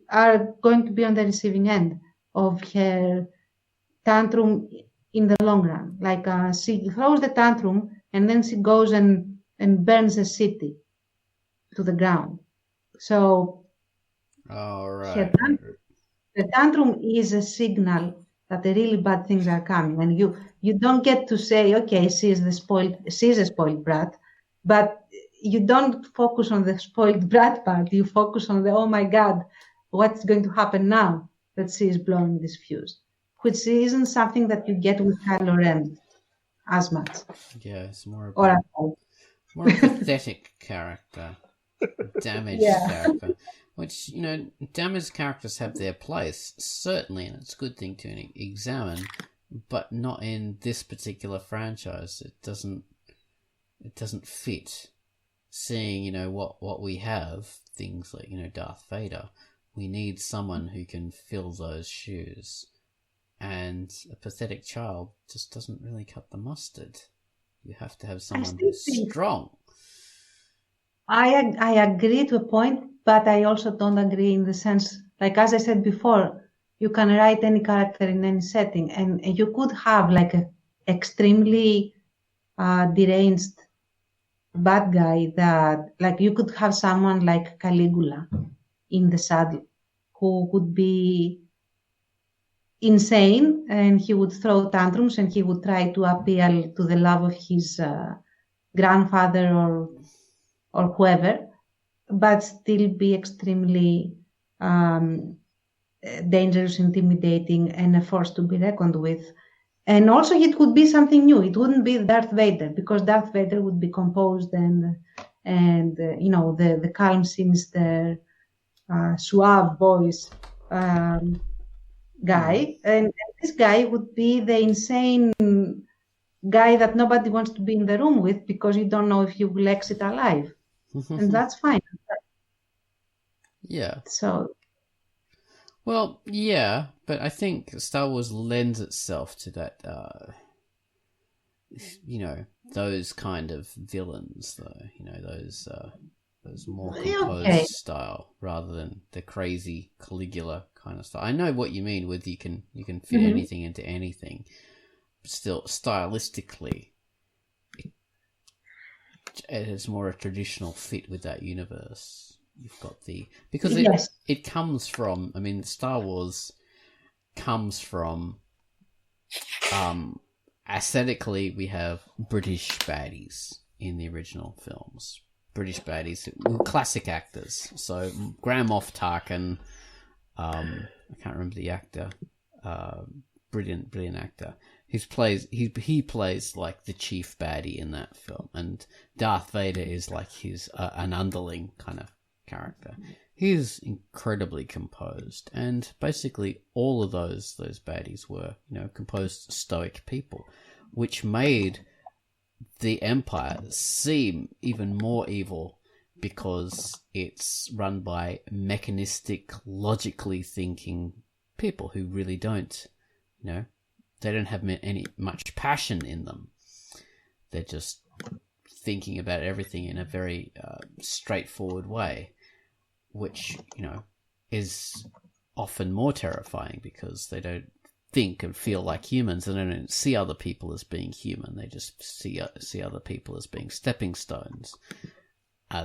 are going to be on the receiving end of her tantrum in the long run. Like she throws the tantrum and then she goes and burns a city to the ground. So the tantrum is a signal that the really bad things are coming, and you don't get to say, okay, she's a spoiled brat, but you don't focus on the spoiled brat part. You focus on the, oh my God, what's going to happen now that she is blowing this fuse, which isn't something that you get with Kylo Ren as much. Yeah, it's more more a pathetic character, damaged character. Which, damaged characters have their place, certainly, and it's a good thing to examine, but not in this particular franchise. It doesn't fit. Seeing, what we have, things like, Darth Vader, we need someone who can fill those shoes. And a pathetic child just doesn't really cut the mustard. You have to have someone who's strong. I agree to a point, but I also don't agree in the sense, like as I said before, you can write any character in any setting, and you could have like a extremely deranged bad guy that, like, you could have someone like Caligula in the saddle who would be insane, and he would throw tantrums and he would try to appeal to the love of his grandfather or whoever, but still be extremely dangerous, intimidating, and a force to be reckoned with. And also it would be something new. It wouldn't be Darth Vader, because Darth Vader would be composed and the calm, sinister, suave voice guy. And this guy would be the insane guy that nobody wants to be in the room with, because you don't know if you will exit alive. And that's fine. Yeah. So. Well, yeah, but I think Star Wars lends itself to that, those kind of villains, though. Those more composed style, rather than the crazy Caligula kind of style. I know what you mean with you can fit anything into anything, but still, stylistically, it has more a traditional fit with that universe. You've got because it comes from, Star Wars comes from, aesthetically, we have British baddies in the original films. British baddies, classic actors. So Grand Moff Tarkin, I can't remember the actor, brilliant actor. He plays like the chief baddie in that film, and Darth Vader is like his an underling kind of character. He's incredibly composed, and basically all of those baddies were composed stoic people, which made the Empire seem even more evil, because it's run by mechanistic, logically thinking people who really don't, they don't have much passion in them. They're just thinking about everything in a very straightforward way, which, is often more terrifying, because they don't think and feel like humans, and they don't see other people as being human. They just see other people as being stepping stones.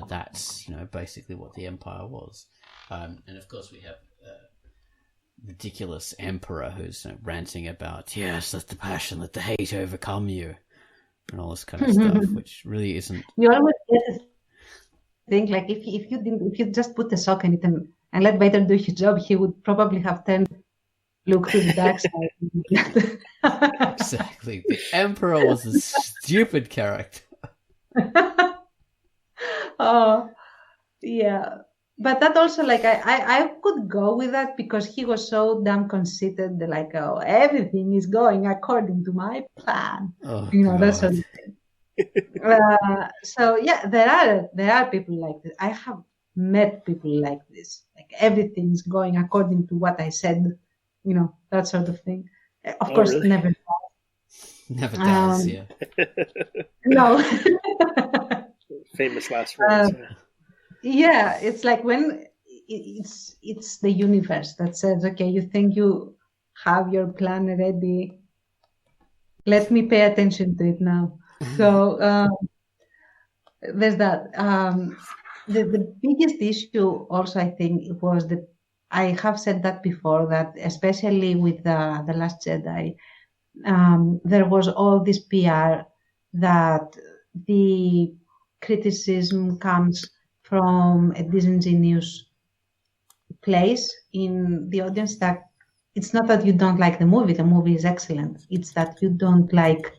That's, basically what the Empire was. And of course we have ridiculous Emperor who's ranting about, yes, let the passion, let the hate overcome you, and all this kind of stuff, which really isn't. You always get to think, like, if you just put a sock in it and let Vader do his job, he would probably have turned Luke to the dark side. Exactly. The Emperor was a stupid character. Oh, yeah. But that also, like, I could go with that, because he was so damn conceited, like, oh, everything is going according to my plan. Oh, that sort of thing. So yeah, there are people like this. I have met people like this. Like, everything's going according to what I said. That sort of thing. Of course, really? never does. Yeah. No. Famous last words. Yeah, it's like when it's the universe that says, okay, you think you have your plan ready. Let me pay attention to it now. So there's that. The biggest issue also, I think, was that I have said that before, that especially with the Last Jedi, there was all this PR that the criticism comes from a disingenuous place in the audience, that it's not that you don't like the movie is excellent. It's that you don't like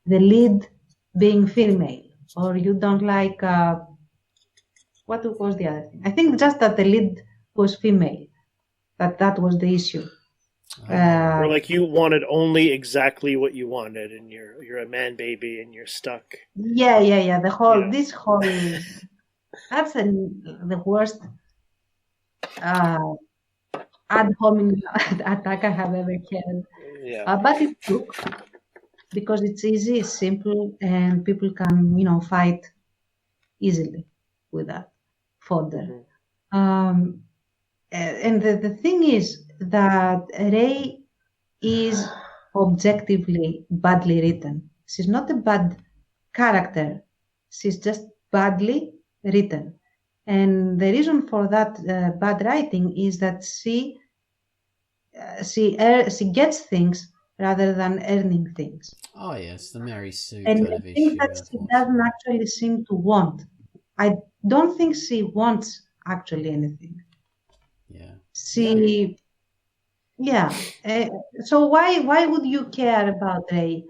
the lead being female. or you don't like what was the other thing? I think just that the lead was female. That was the issue. Or like you wanted only exactly what you wanted, and you're a man baby, and you're stuck. Yeah. This whole that's the worst ad hominem attack I have ever heard. Yeah. But it's true because it's easy, it's simple, and people can fight easily with that fodder. Mm-hmm. And the thing is that Ray is objectively badly written. She's not a bad character. She's just badly written. And the reason for that bad writing is that she gets things rather than earning things. Oh yes, the Mary Sue And kind I of think issue. that she doesn't actually seem to want. I don't think she wants actually anything. Yeah. So why would you care about Ray?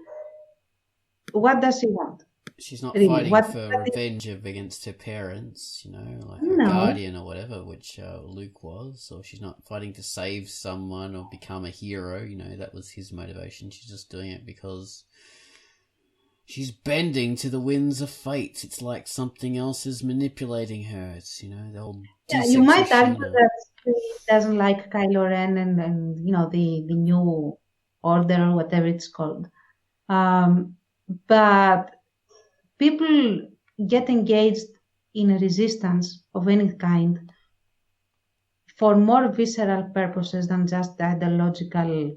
What does she want? She's not Really? fighting What for revenge against her parents, like her No. guardian or whatever, which Luke was, or she's not fighting to save someone or become a hero. That was his motivation. She's just doing it because she's bending to the winds of fate. It's like something else is manipulating her. It's the old. Yeah, you might argue that she doesn't like Kylo Ren and the new order or whatever it's called. But people get engaged in a resistance of any kind for more visceral purposes than just ideological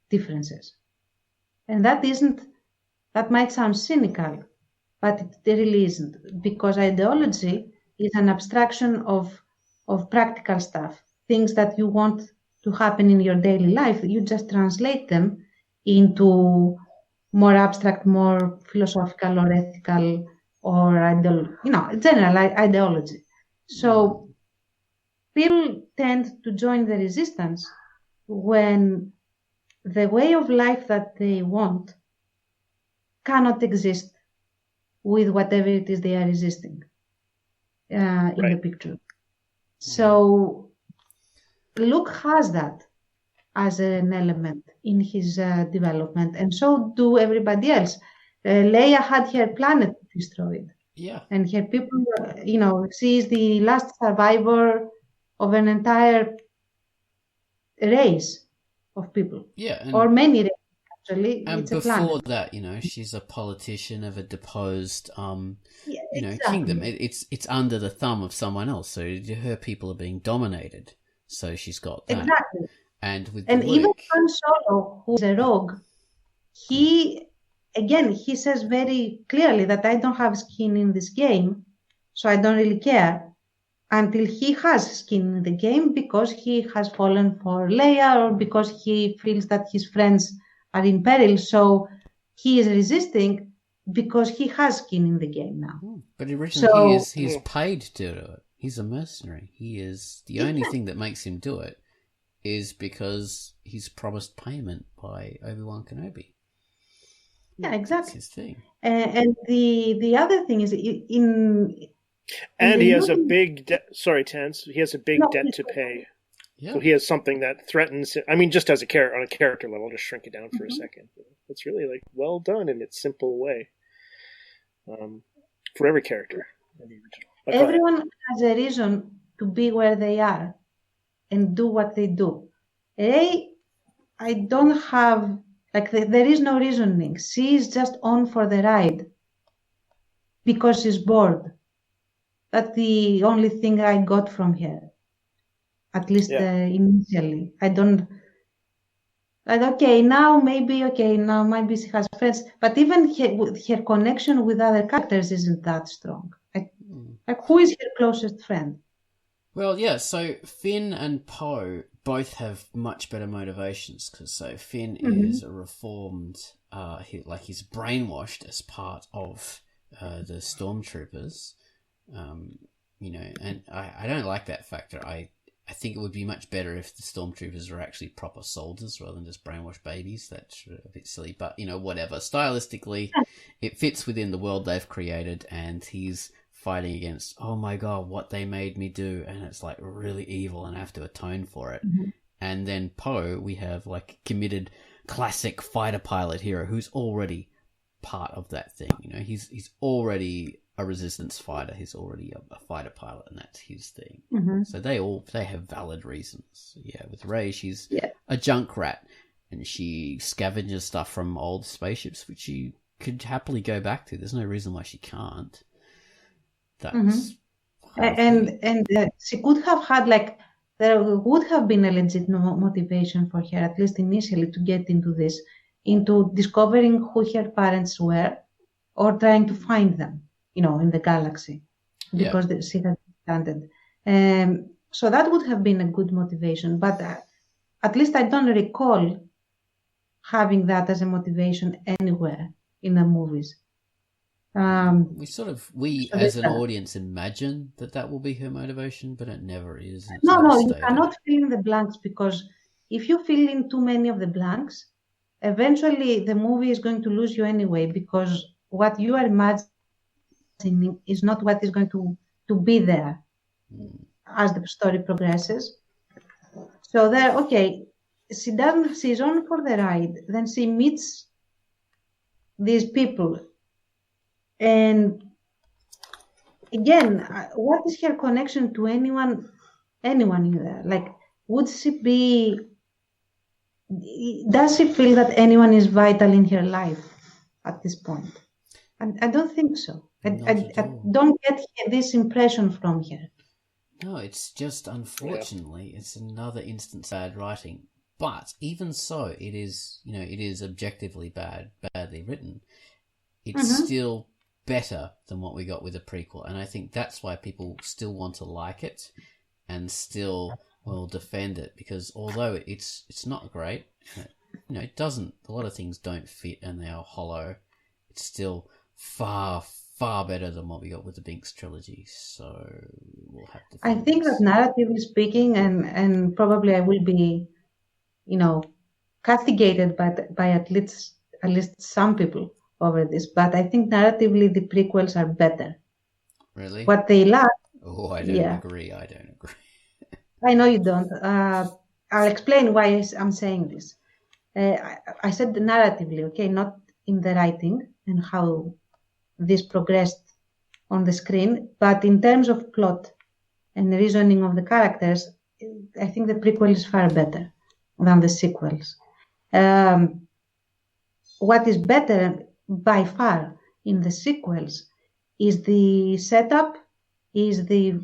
differences. And that might sound cynical, but it really isn't, because ideology is an abstraction of practical stuff, things that you want to happen in your daily life. You just translate them into more abstract, more philosophical or ethical or general ideology. So people tend to join the resistance when the way of life that they want cannot exist with whatever it is they are resisting in the picture. So Luke has that as an element in his development, and so do everybody else. Leia had her planet destroyed. Yeah. And her people, she is the last survivor of an entire race of people. Yeah. Or many races, actually. And it's a before planet. that, she's a politician of a deposed, exactly. kingdom. It's under the thumb of someone else. So her people are being dominated. So she's got that. Exactly. And even Han Solo, who's a rogue, he says very clearly that I don't have skin in this game, so I don't really care, until he has skin in the game because he has fallen for Leia or because he feels that his friends are in peril. So he is resisting because he has skin in the game now. But originally he's paid to do it. He's a mercenary. He is the only thing that makes him do it is because he's promised payment by Obi-Wan Kenobi. Yeah, exactly. That's his thing. And the other thing is and he has a big debt. Sorry, Tans. He has a big debt to pay. Yeah. So he has something that threatens. I mean, just as on a character level, just shrink it down for a second. It's really well done in its simple way. For every character in the original. Everyone has a reason to be where they are and do what they do. I don't have there is no reasoning. She is just on for the ride because she's bored. That's the only thing I got from her, at least initially. I don't. Now maybe she has friends, but even her connection with other characters isn't that strong. Who is her closest friend? Well, yeah, so Finn and Poe both have much better motivations, because Finn is a reformed, he's brainwashed as part of the stormtroopers, and I don't like that factor. I think it would be much better if the stormtroopers were actually proper soldiers rather than just brainwashed babies. That's a bit silly, but whatever. Stylistically, it fits within the world they've created, and he's fighting against, oh my god, what they made me do, and it's like really evil, and I have to atone for it. Mm-hmm. And then Poe, we have like committed classic fighter pilot hero who's already part of that thing. He's already a resistance fighter. He's already a fighter pilot, and that's his thing. Mm-hmm. So they have valid reasons. Yeah, with Rey, she's Yeah. a junk rat, and she scavenges stuff from old spaceships, which she could happily go back to. There's no reason why she can't. That's and she could have had there would have been a legit motivation for her, at least initially, to get into this, into discovering who her parents were, or trying to find them, in the galaxy, because she had landed. So that would have been a good motivation, but at least I don't recall having that as a motivation anywhere in the movies. We as an audience imagine that will be her motivation, but it never is. No, you cannot fill in the blanks, because if you fill in too many of the blanks, eventually the movie is going to lose you anyway, because what you are imagining is not what is going to be there as the story progresses. So she's on for the ride, then she meets these people. And again, what is her connection to anyone in there? Would she be? Does she feel that anyone is vital in her life at this point? And I don't think so. I don't get this impression from her. No, it's just, unfortunately, it's another instance of bad writing. But even so, it is objectively badly written. It's still better than what we got with the prequel, and I think that's why people still want to like it and still will defend it, because although it's not great, it doesn't, a lot of things don't fit and they are hollow, it's still far better than what we got with the Binks trilogy. So we'll have to I think that narratively speaking, and probably I will be castigated by at least some people over this, but I think narratively the prequels are better. Really? What they lack. Oh, I don't agree. I know you don't. I'll explain why I'm saying this. I said narratively, okay, not in the writing and how this progressed on the screen, but in terms of plot and reasoning of the characters, I think the prequel is far better than the sequels. What is better by far in the sequels is the setup, is the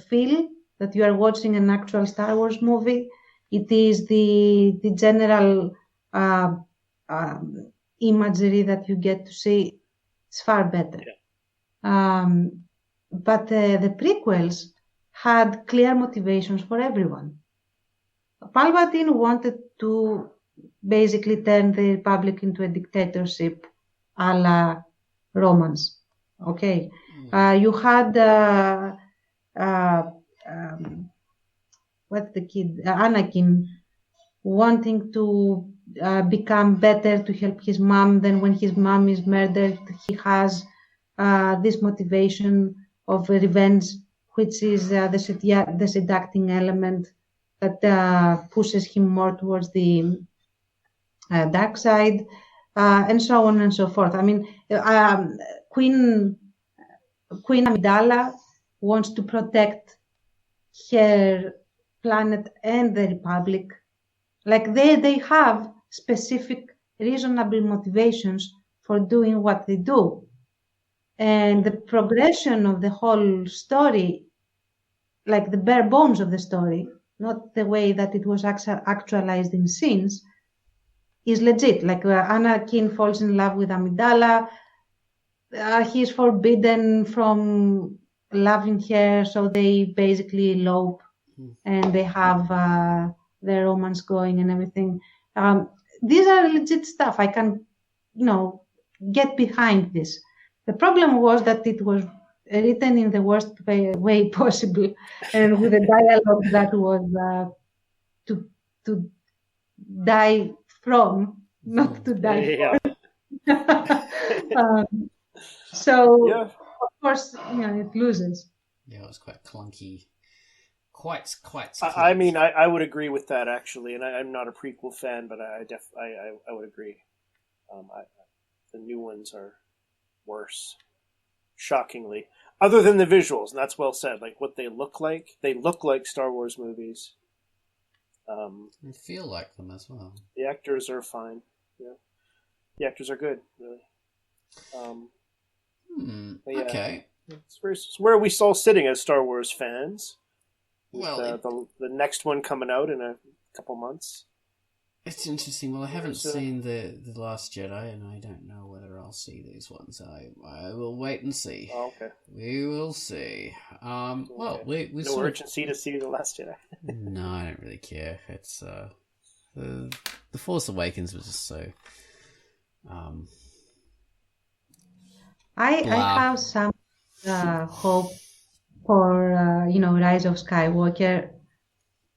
feel that you are watching an actual Star Wars movie. It is the general imagery that you get to see. It's far better. Yeah. But the prequels had clear motivations for everyone. Palpatine wanted to basically turn the Republic into a dictatorship a la Romans. Okay. You had Anakin wanting to become better to help his mom. Then when his mom is murdered, he has this motivation of revenge, which is the seducting element that pushes him more towards the dark side, and so on and so forth. I mean, Queen Amidala wants to protect her planet and the Republic. Like they have specific, reasonable motivations for doing what they do. And the progression of the whole story, like the bare bones of the story, not the way that it was actualized in scenes, is legit. Like Anakin falls in love with Amidala. He's forbidden from loving her, so they basically elope and they have their romance going and everything. These are legit stuff. I can, get behind this. The problem was that it was written in the worst way possible, and with a dialogue that was to die from, not to die for. So Yeah. of course, it loses. Yeah, it was quite clunky. Quite. I mean, I would agree with that actually, and I'm not a prequel fan, but I would agree. The new ones are worse, shockingly. Other than the visuals, and that's well said. Like what they look like Star Wars movies. They feel like them as well. The actors are fine. Yeah, the actors are good, really. Yeah, okay. It's where are we all sitting as Star Wars fans? Well, the next one coming out in a couple months. It's interesting. Well, I haven't seen the Last Jedi, and I don't know whether I'll see these ones. I will wait and see. Oh, okay. We will see. Well, we no urgency to see the Last Jedi. No, I don't really care. It's the Force Awakens was just so. I have some hope for Rise of Skywalker.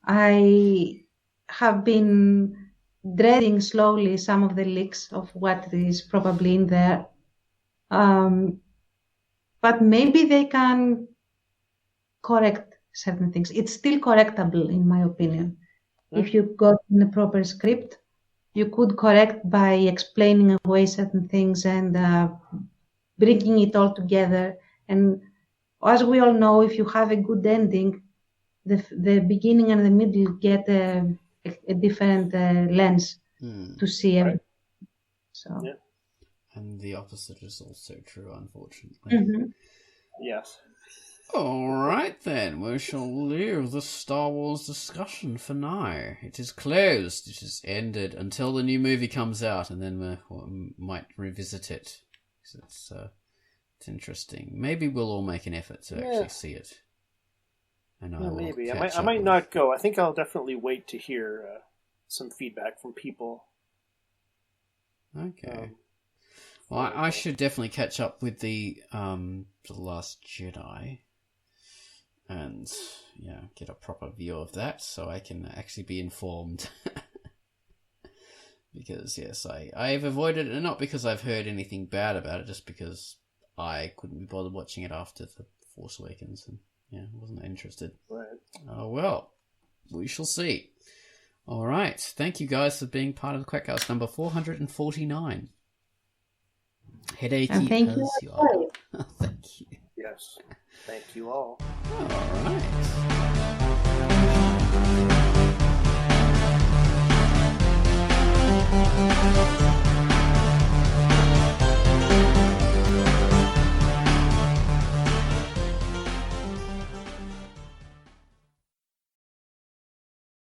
I have been dreading slowly some of the leaks of what is probably in there, but maybe they can correct certain things. It's still correctable, in my opinion. If you got in a proper script, you could correct by explaining away certain things and bringing it all together. And as we all know, if you have a good ending, the beginning and the middle get a different lens to see everything. So. Yeah. And the opposite is also true, unfortunately. Mm-hmm. Yes. All right, then. We shall leave the Star Wars discussion for now. It is closed. It is ended until the new movie comes out, and then we might revisit it. It's interesting. Maybe we'll all make an effort to actually see it. And maybe. I might not go. I think I'll definitely wait to hear some feedback from people. Okay. Well, I should definitely catch up with the Last Jedi, and get a proper view of that, so I can actually be informed. Because yes, I've avoided it, not because I've heard anything bad about it, just because I couldn't be bothered watching it after the Force Awakens, and wasn't interested. Right. Oh well, we shall see. All right, thank you guys for being part of the QUACKCAST number 449. Headachy and thank as you. Thank you. Yes. Thank you all. All right.